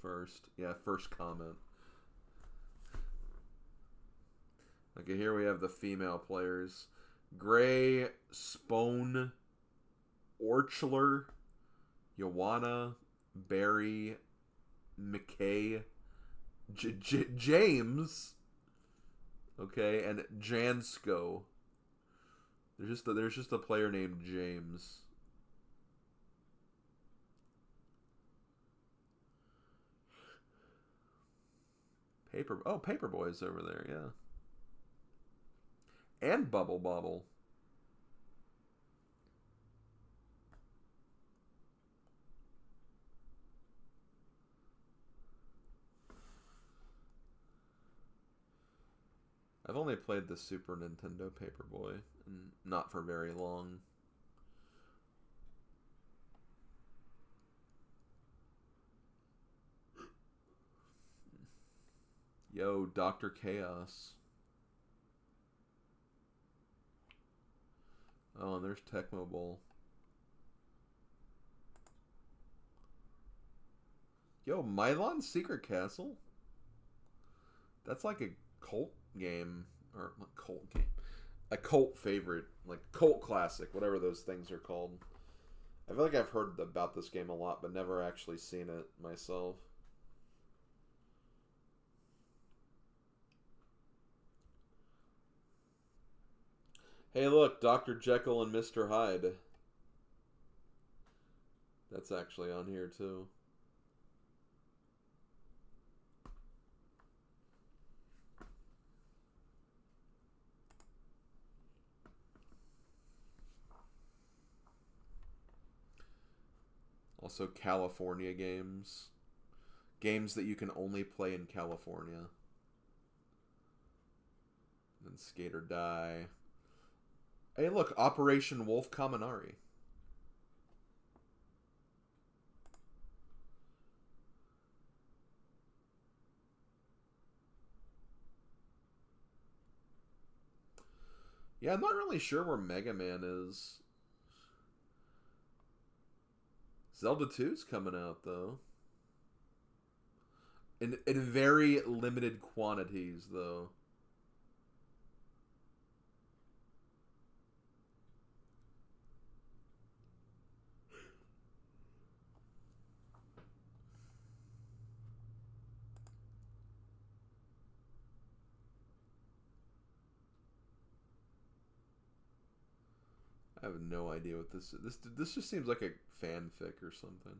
First comment. Okay, here we have the female players. Gray, Spone, Orchler, Joanna, Barry, McKay, James, okay, and Jansko. There's just a player named James. Paperboy's over there, yeah. And Bubble Bobble. I've only played the Super Nintendo Paperboy, and not for very long. Yo, Dr. Chaos. Oh, and there's Tecmo Bowl. Yo, Milon Secret Castle? That's like a cult game. Or, not cult game. A cult favorite. Like, cult classic. Whatever those things are called. I feel like I've heard about this game a lot, but never actually seen it myself. Hey, look, Dr. Jekyll and Mr. Hyde. That's actually on here, too. Also, California games. Games that you can only play in California. And Skate or Die. Hey, look, Operation Wolf Kaminari. Yeah, I'm not really sure where Mega Man is. Zelda 2's coming out, though. In very limited quantities, though. I have no idea what this is. This just seems like a fanfic or something.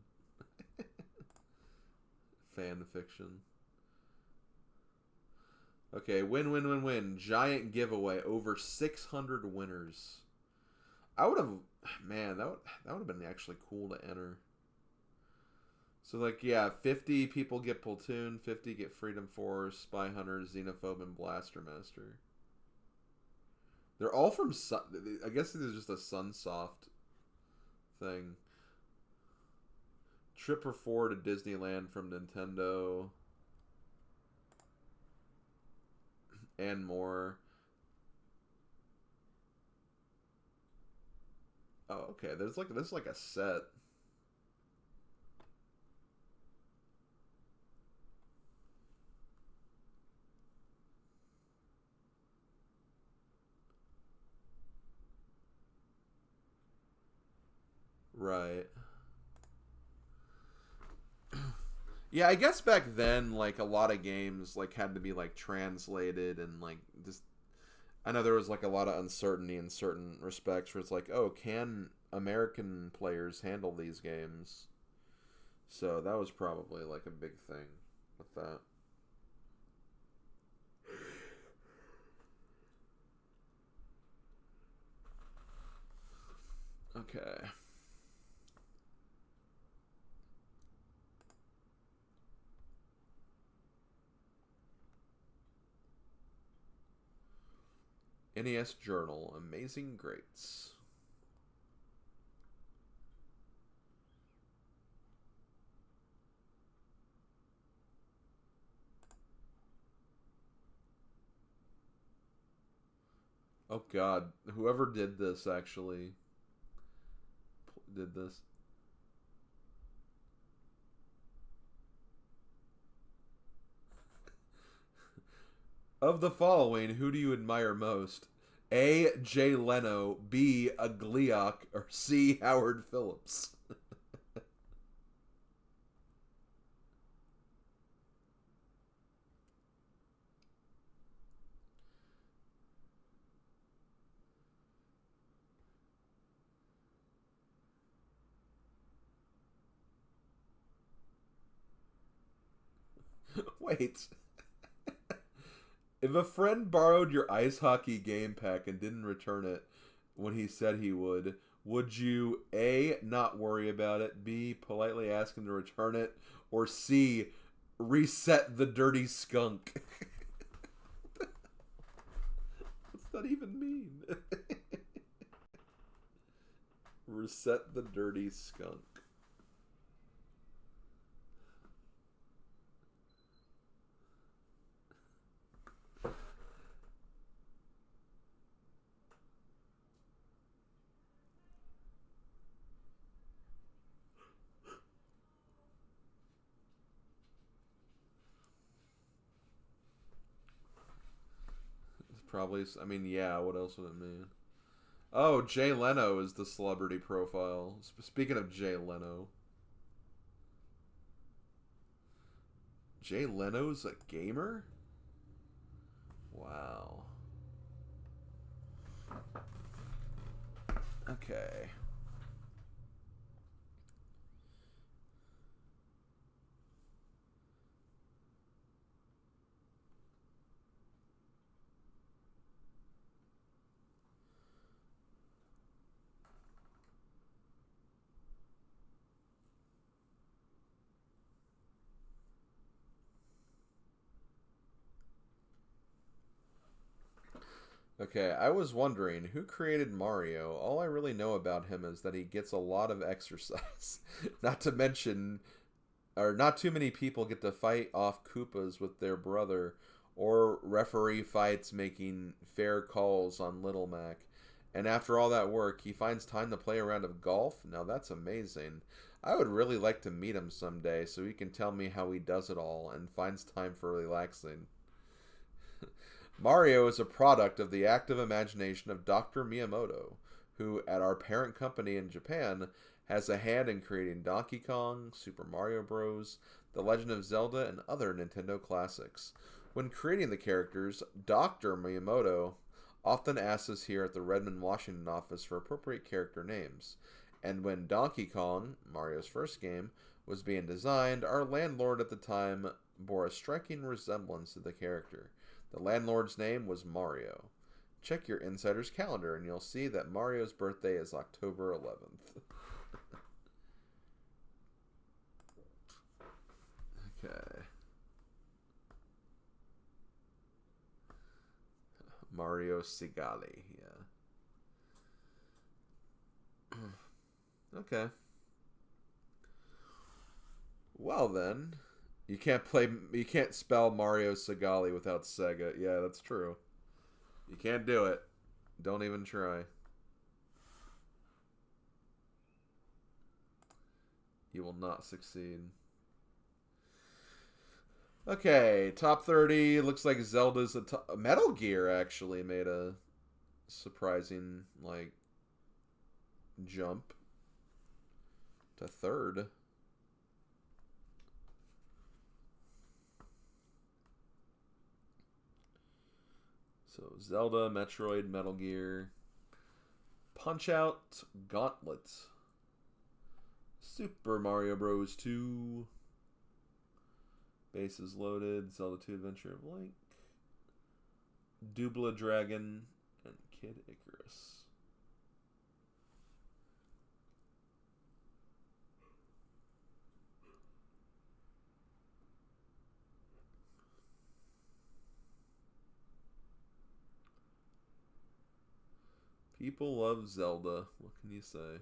Fan fiction. Okay, win. Giant giveaway. Over 600 winners. I would have... Man, that would have been actually cool to enter. So, like, yeah, 50 people get Platoon, 50 get Freedom Force, Spy Hunter, Xenophobe, and Blaster Master. They're all from... I guess this is just a Sunsoft thing. Trip for 4 to Disneyland from Nintendo. And more. Oh, okay. There's like a set. Right. Yeah, I guess back then, like, a lot of games, like, had to be, like, translated and, like, just... I know there was, like, a lot of uncertainty in certain respects where it's like, oh, can American players handle these games? So that was probably, like, a big thing with that. Okay. NES Journal, Amazing Greats. Oh god, whoever did this actually did this. Of the following, who do you admire most? A. Jay Leno, B. A Gleok, or C. Howard Phillips? Wait. If a friend borrowed your ice hockey game pack and didn't return it when he said he would you A, not worry about it, B, politely ask him to return it, or C, reset the dirty skunk? What's that even mean? Reset the dirty skunk. It's probably, I mean, yeah, what else would it mean? Oh, Jay Leno is the celebrity profile. Speaking of Jay Leno, Jay Leno's a gamer? Wow. Okay. Okay, I was wondering who created Mario. All I really know about him is that he gets a lot of exercise. Not to mention, or not too many people get to fight off Koopas with their brother, or referee fights making fair calls on Little Mac. And after all that work, he finds time to play a round of golf? Now that's amazing. I would really like to meet him someday so he can tell me how he does it all and finds time for relaxing. Mario is a product of the active imagination of Dr. Miyamoto, who, at our parent company in Japan, has a hand in creating Donkey Kong, Super Mario Bros., The Legend of Zelda, and other Nintendo classics. When creating the characters, Dr. Miyamoto often asks us here at the Redmond, Washington office for appropriate character names. And when Donkey Kong, Mario's first game, was being designed, our landlord at the time bore a striking resemblance to the character. The landlord's name was Mario. Check your insider's calendar and you'll see that Mario's birthday is October 11th. Okay. Mario Sigali, yeah. Okay. Well then, you can't spell Mario Sigali without Sega. Yeah, that's true. You can't do it. Don't even try. You will not succeed. Okay, top 30. Looks like Zelda's a top. Metal Gear actually made a surprising, like, jump to third. So Zelda, Metroid, Metal Gear, Punch Out, Gauntlet, Super Mario Bros. 2, Bases Loaded, Zelda 2 Adventure of Link, Double Dragon, and Kid Icarus. People love Zelda. What can you say?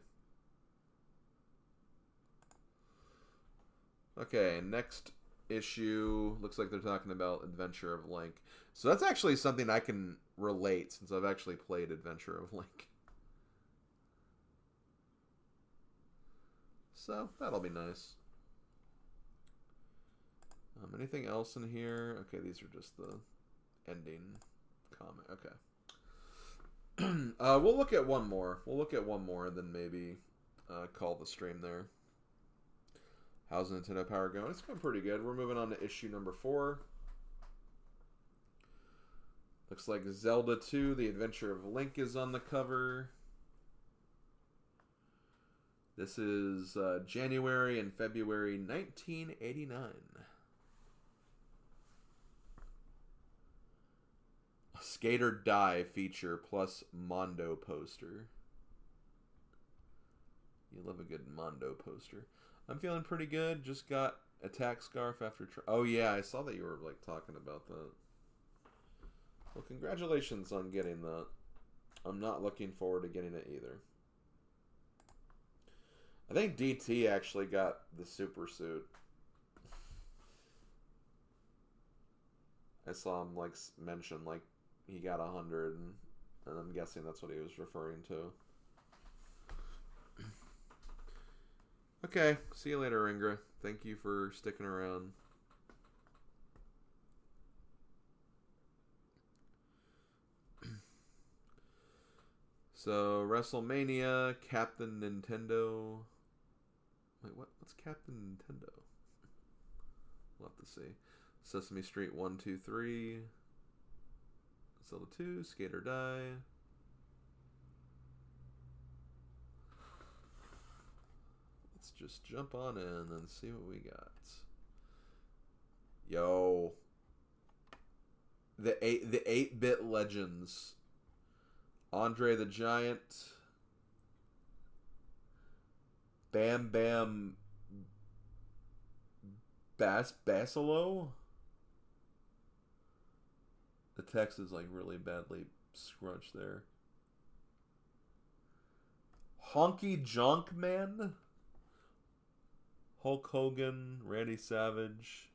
Okay, next issue. Looks like they're talking about Adventure of Link. So that's actually something I can relate since I've actually played Adventure of Link. So that'll be nice. Anything else in here? Okay, these are just the ending comment. Okay. We'll look at one more. We'll look at one more and then maybe call the stream there. How's Nintendo Power going? It's going pretty good. We're moving on to issue number 4. Looks like Zelda 2, The Adventure of Link is on the cover. This is January and February 1989. A Skate or Die feature plus Mondo poster. You love a good Mondo poster. I'm feeling pretty good. Just got Attack Scarf after... Oh, yeah, I saw that you were, like, talking about that. Well, congratulations on getting that. I'm not looking forward to getting it either. I think DT actually got the super suit. I saw him, like, mention, like, he got 100, and I'm guessing that's what he was referring to. Okay, see you later, Ingra. Thank you for sticking around. So, WrestleMania, Captain Nintendo. Wait, what? What's Captain Nintendo? We'll have to see. Sesame Street 1, 2, 3. Zelda 2, Skate or Die. Let's just jump on in and see what we got. Yo. The 8-bit legends. Andre the Giant. Bam Bam Basilo? The text is like really badly scrunched there. Honky Jonk Man? Hulk Hogan, Randy Savage.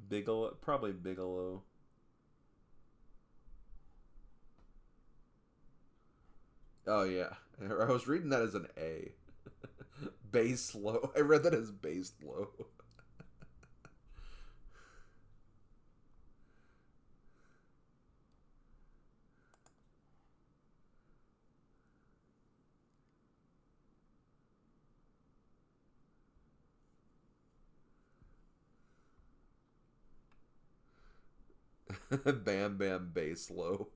Bigelow, probably Bigelow. Oh yeah, I was reading that as an A. Base low. I read that as base low. Bam Bam Base low.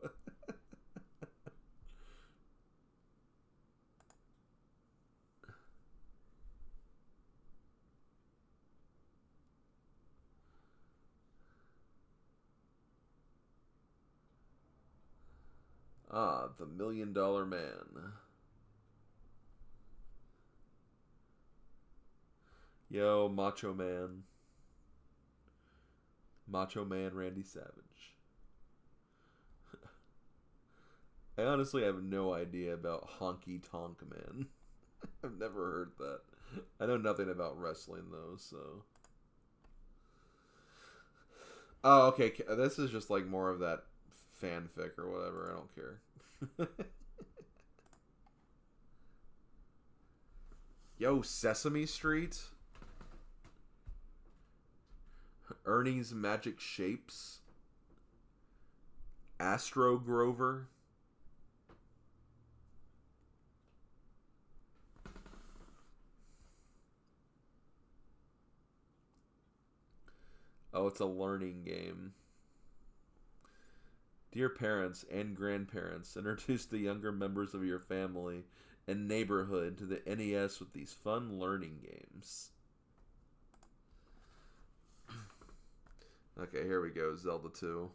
Ah, the $1 Million Man. Yo, Macho Man. Macho Man Randy Savage. I honestly have no idea about Honky Tonk Man. I've never heard that. I know nothing about wrestling though, so. Oh, okay. This is just like more of that fanfic or whatever. I don't care. Yo, Sesame Street. Ernie's Magic Shapes. Astro Grover. Oh, it's a learning game. Dear parents and grandparents, introduce the younger members of your family and neighborhood to the NES with these fun learning games. Okay, here we go. Zelda 2.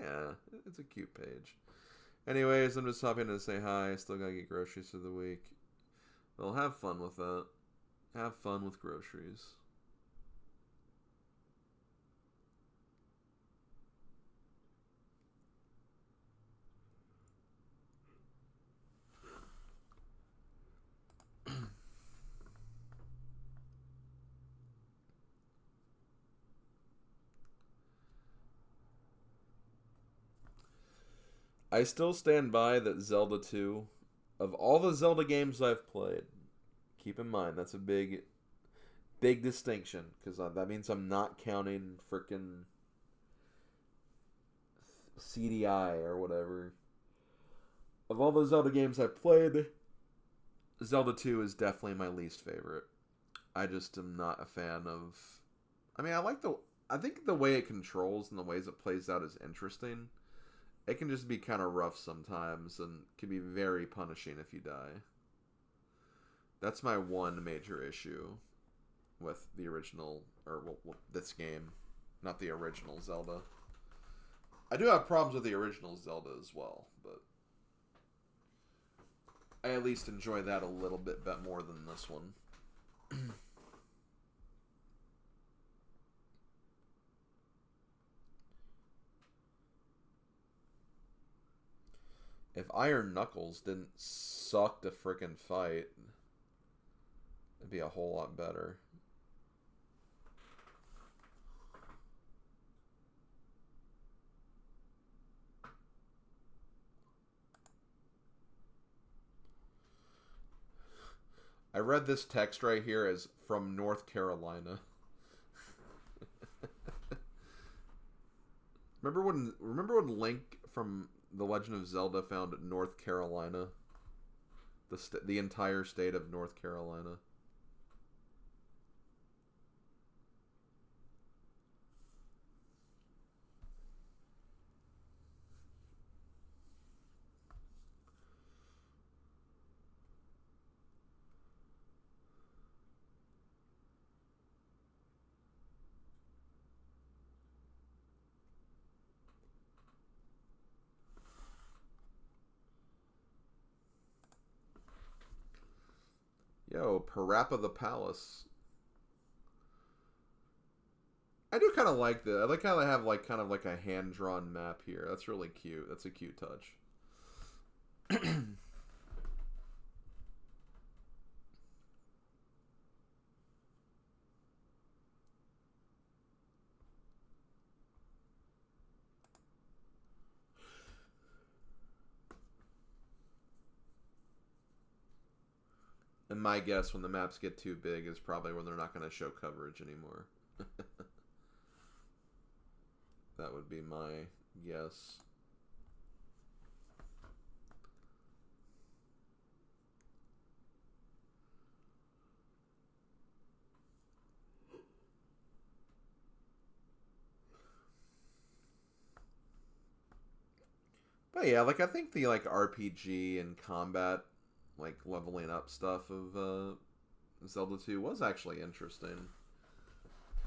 Yeah, it's a cute page. Anyways, I'm just hopping to say hi. I still gotta get groceries for the week. Well, have fun with that. Have fun with groceries. I still stand by that Zelda 2, of all the Zelda games I've played, keep in mind that's a big distinction because that means I'm not counting freaking CDI or whatever. Of all the Zelda games I've played, Zelda 2 is definitely my least favorite. I just am not a fan of. I mean, I think the way it controls and the ways it plays out is interesting. It can just be kind of rough sometimes and can be very punishing if you die. That's my one major issue with the original, or well, this game, not the original Zelda. I do have problems with the original Zelda as well, but I at least enjoy that a little bit more than this one. If Iron Knuckles didn't suck to frickin' fight, it'd be a whole lot better. I read this text right here as from North Carolina. Remember when Link from The Legend of Zelda found North Carolina? The entire state of North Carolina. Yo, Parappa the Palace. I do kind of like that. I like how they have like kind of like a hand-drawn map here. That's really cute. That's a cute touch. And my guess when the maps get too big is probably when they're not going to show coverage anymore. That would be my guess. But yeah, like I think the like RPG and combat, like leveling up stuff of Zelda 2 was actually interesting.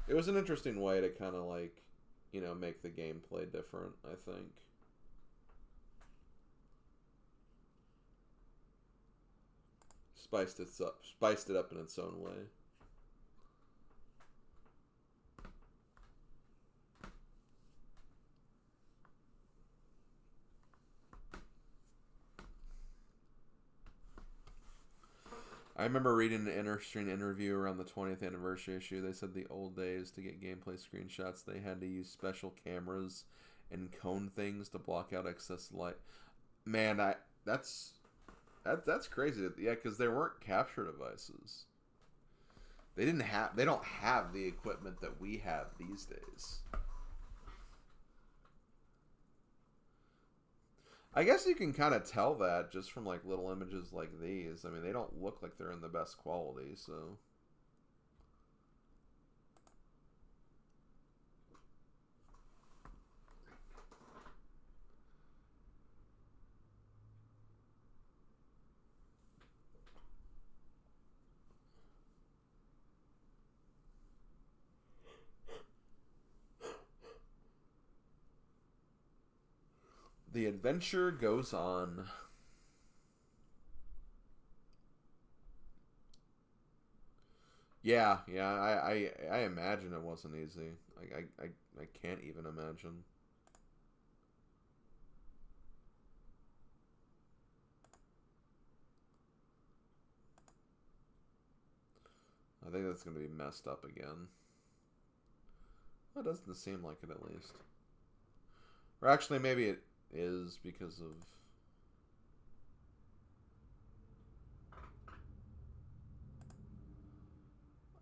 It was an interesting way to kind of like, make the gameplay different, I think. Spiced it up in its own way. I remember reading an interesting interview around the 20th anniversary issue. They said the old days to get gameplay screenshots, they had to use special cameras and cone things to block out excess light. Man, that's crazy. Yeah, because there weren't capture devices. They don't have the equipment that we have these days. I guess you can kind of tell that just from like little images like these. I mean, they don't look like they're in the best quality, so. The adventure goes on. Yeah, I imagine it wasn't easy. I can't even imagine. I think that's going to be messed up again. Well, it doesn't seem like it, at least. Or actually, maybe it is because of...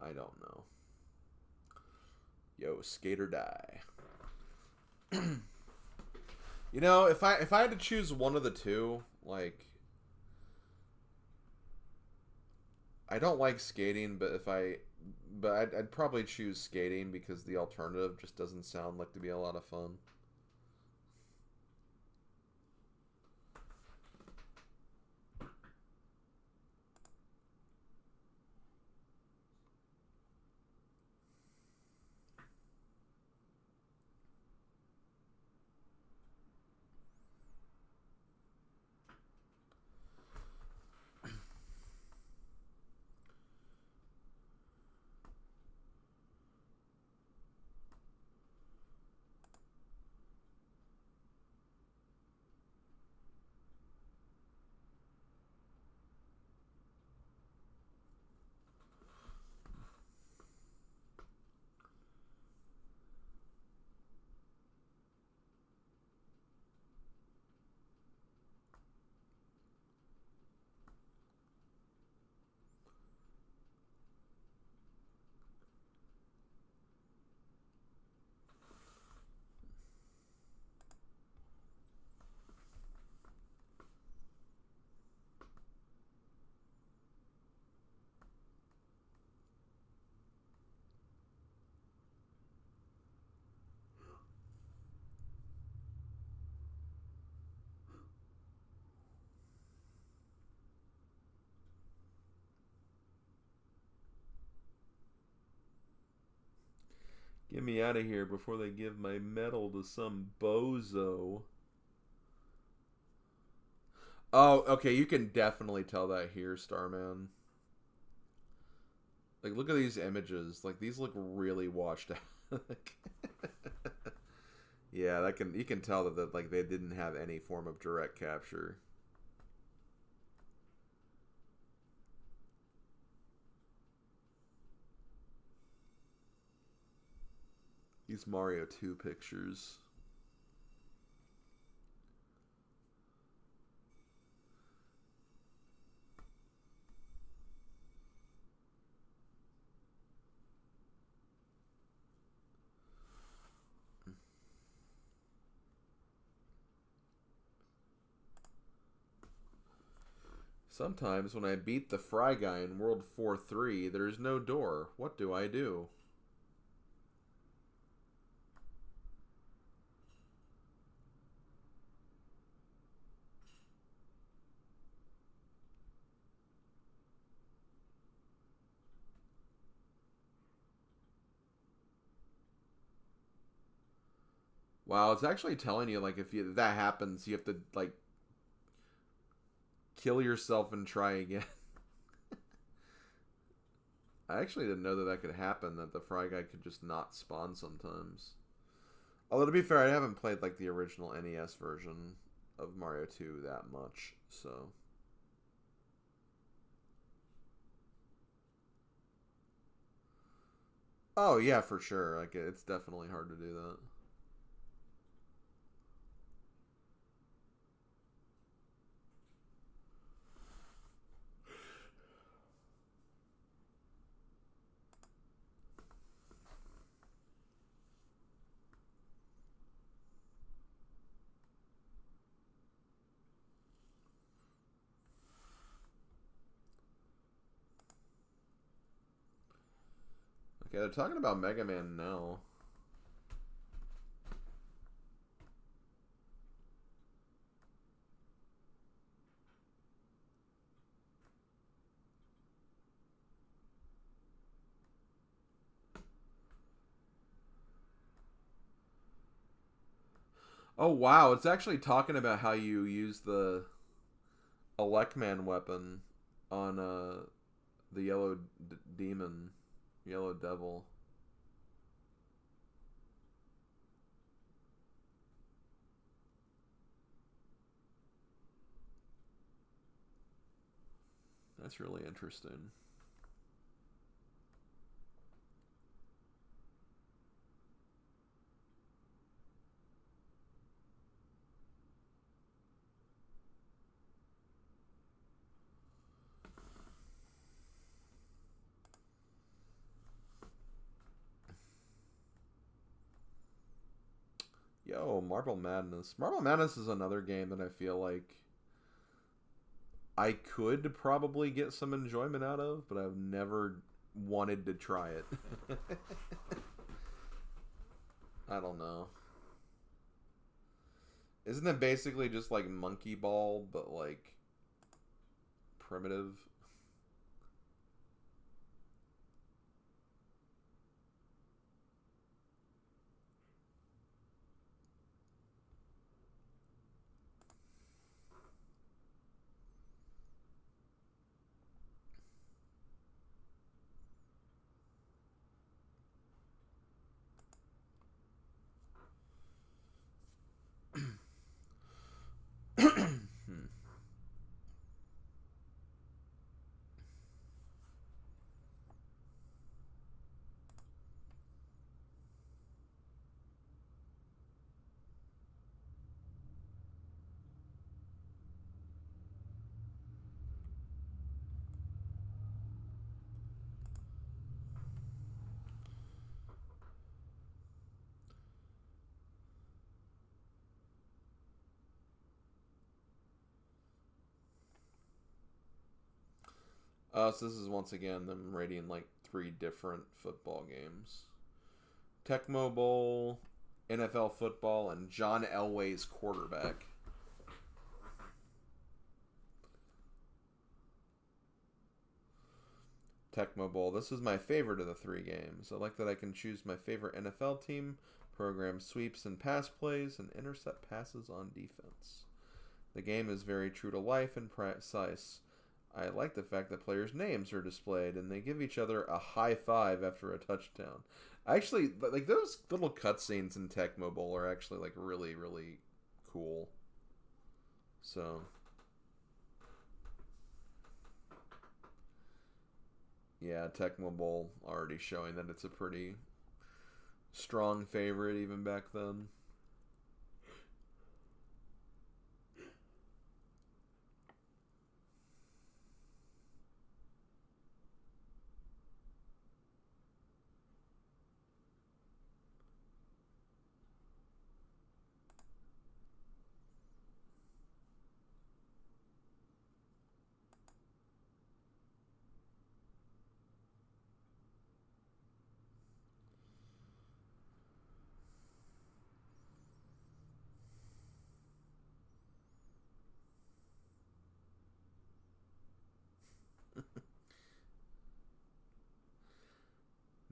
I don't know. Yo, skate or die. You know, if I had to choose one of the two, like, I don't like skating, but I'd probably choose skating because the alternative just doesn't sound like to be a lot of fun. Get me out of here before they give my medal to some bozo. Oh, okay, you can definitely tell that here, Starman. Like, look at these images. Like, these look really washed out. Yeah, you can tell that like they didn't have any form of direct capture. These Mario 2 pictures. Sometimes when I beat the Fry Guy in World 4-3, there's no door. What do I do? Wow, it's actually telling you, like, if that happens, you have to, like, kill yourself and try again. I actually didn't know that that could happen, that the Fry Guy could just not spawn sometimes. Although, to be fair, I haven't played, like, the original NES version of Mario 2 that much, so... Oh, yeah, for sure. Like, it's definitely hard to do that. Okay, they're talking about Mega Man now. Oh, wow, it's actually talking about how you use the Elecman weapon on the Yellow Demon, Yellow Devil. That's really interesting. Yo, Marble Madness. Marble Madness is another game that I feel like I could probably get some enjoyment out of, but I've never wanted to try it. I don't know. Isn't it basically just like Monkey Ball, but like primitive? So this is once again them rating like 3 different football games. Tecmo Bowl, NFL football, and John Elway's quarterback. Tecmo Bowl. This is my favorite of the 3 games. I like that I can choose my favorite NFL team, program sweeps and pass plays, and intercept passes on defense. The game is very true to life and precise. I like the fact that players' names are displayed and they give each other a high five after a touchdown. I actually like those little cutscenes in Tecmo Bowl are actually like really, really cool. So yeah, Tecmo Bowl already showing that it's a pretty strong favorite even back then.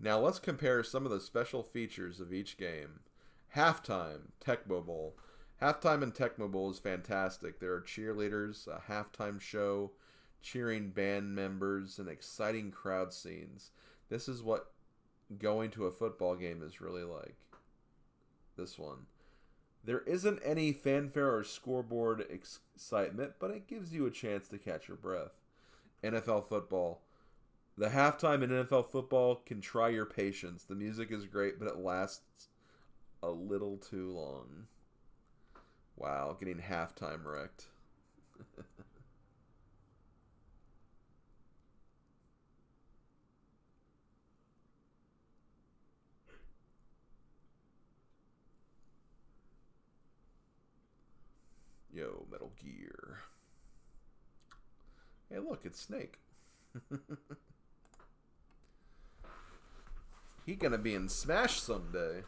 Now let's compare some of the special features of each game. Halftime, Tecmo Bowl. Halftime in Tecmo Bowl is fantastic. There are cheerleaders, a halftime show, cheering band members, and exciting crowd scenes. This is what going to a football game is really like. This one. There isn't any fanfare or scoreboard excitement, but it gives you a chance to catch your breath. NFL football. The halftime in NFL football can try your patience. The music is great, but it lasts a little too long. Wow, getting halftime wrecked. Yo, Metal Gear. Hey, look, it's Snake. He gonna be in Smash someday.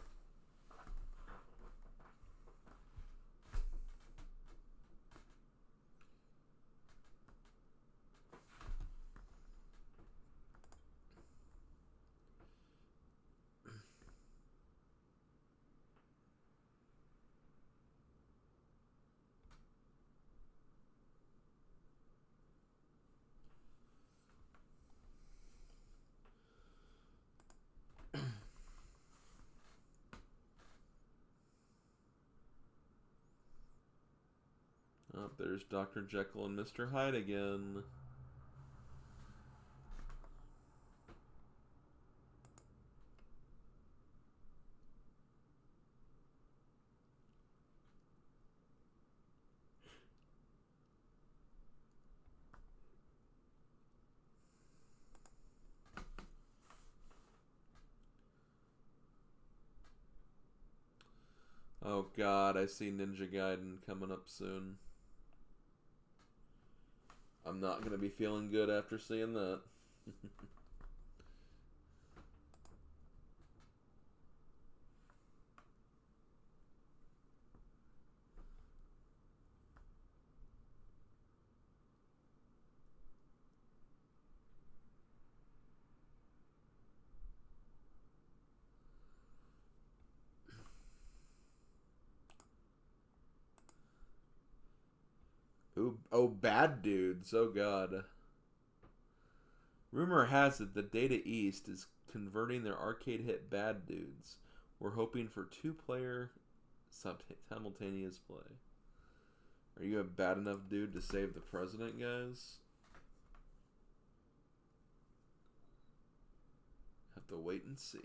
Oh, there's Dr. Jekyll and Mr. Hyde again. Oh god, I see Ninja Gaiden coming up soon. I'm not going to be feeling good after seeing that. Ooh, oh, Bad Dudes. Oh god. Rumor has it that Data East is converting their arcade hit Bad Dudes. We're hoping for two-player simultaneous play. Are you a bad enough dude to save the president, guys? Have to wait and see.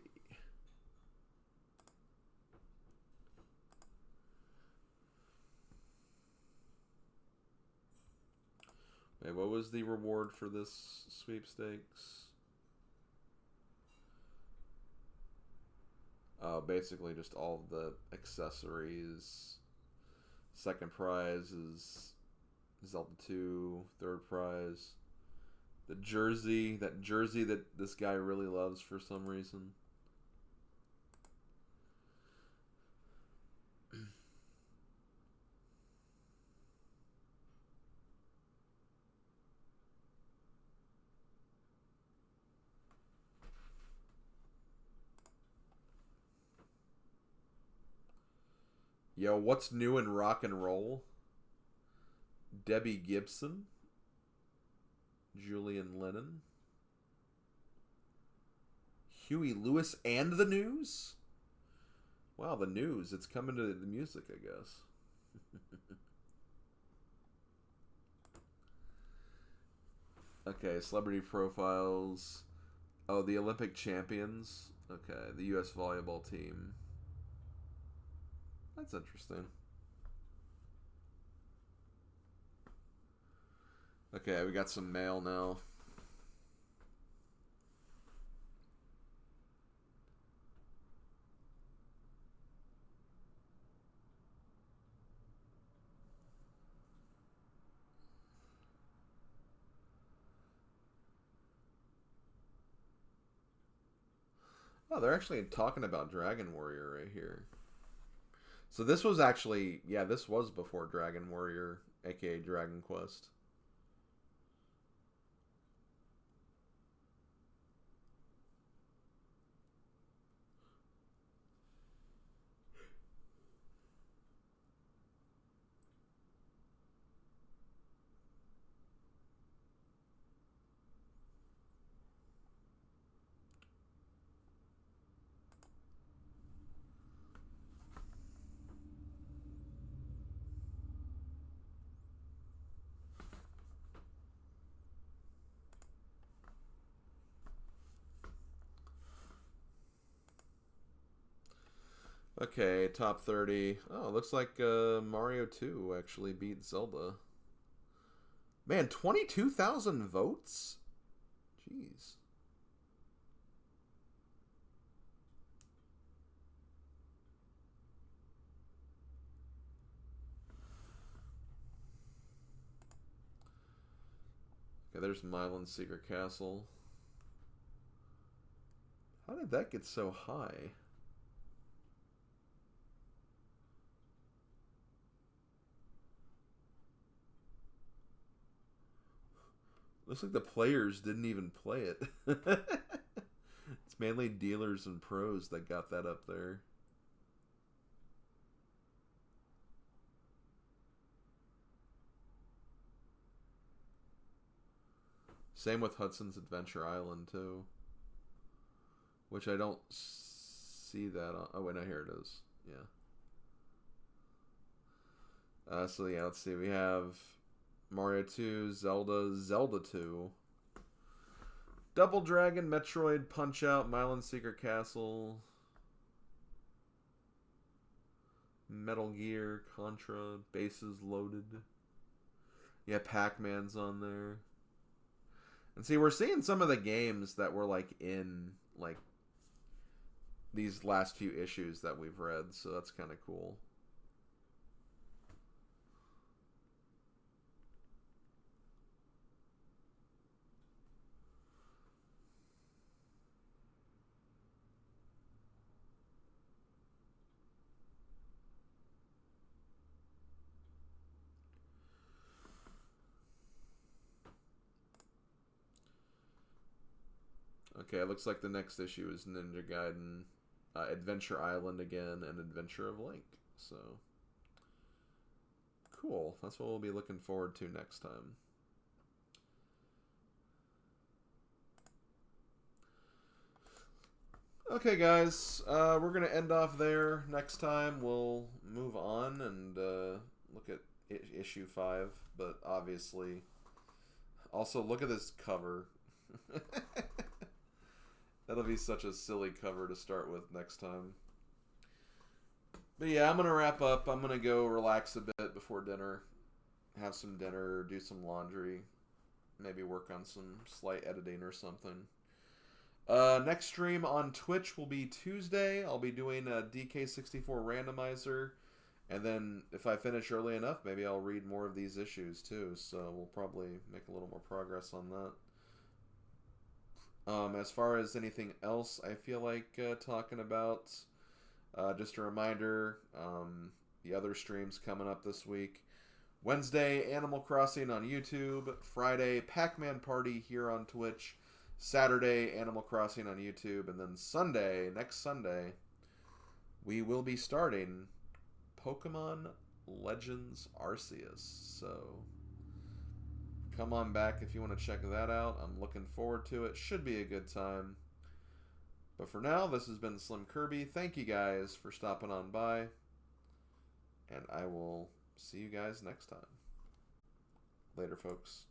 Wait, what was the reward for this sweepstakes? Basically just all of the accessories. Second prize is Zelda 2. Third prize, the jersey. That jersey that this guy really loves for some reason. Yo, what's new in rock and roll? Debbie Gibson, Julian Lennon, Huey Lewis, and the News? Wow, the News. It's coming to the music, I guess. Okay, celebrity profiles. Oh, the Olympic champions. Okay, the U.S. volleyball team. That's interesting. Okay, we got some mail now. Oh, they're actually talking about Dragon Warrior right here. So this was actually, yeah, this was before Dragon Warrior, aka Dragon Quest. Okay, top 30. Oh, looks like Mario 2 actually beat Zelda. Man, 22,000 votes? Jeez. Okay, there's Milan's Secret Castle. How did that get so high? Looks like the players didn't even play it. It's mainly dealers and pros that got that up there. Same with Hudson's Adventure Island, too. Which I don't see that on. Oh, wait, no, here it is. Yeah. So, yeah, let's see. We have Mario 2, Zelda 2, Double Dragon, Metroid, Punch-Out, Milan Secret Castle, Metal Gear, Contra, Bases Loaded. Yeah, Pac-Man's on there. And see, we're seeing some of the games that were, like, in, like, these last few issues that we've read, so that's kind of cool. Okay, it looks like the next issue is Ninja Gaiden, Adventure Island again, and Adventure of Link. So, cool. That's what we'll be looking forward to next time. Okay, guys, we're going to end off there. Next time, we'll move on and look at issue 5. But obviously, also look at this cover. That'll be such a silly cover to start with next time. But yeah, I'm going to wrap up. I'm going to go relax a bit before dinner. Have some dinner, do some laundry. Maybe work on some slight editing or something. Next stream on Twitch will be Tuesday. I'll be doing a DK64 randomizer. And then if I finish early enough, maybe I'll read more of these issues too. So we'll probably make a little more progress on that. As far as anything else I feel like talking about, just a reminder, the other streams coming up this week. Wednesday, Animal Crossing on YouTube. Friday, Pac-Man Party here on Twitch. Saturday, Animal Crossing on YouTube. And then Sunday, next Sunday, we will be starting Pokemon Legends Arceus. So come on back if you want to check that out. I'm looking forward to it. Should be a good time. But for now, this has been Slim Kirby. Thank you guys for stopping on by. And I will see you guys next time. Later, folks.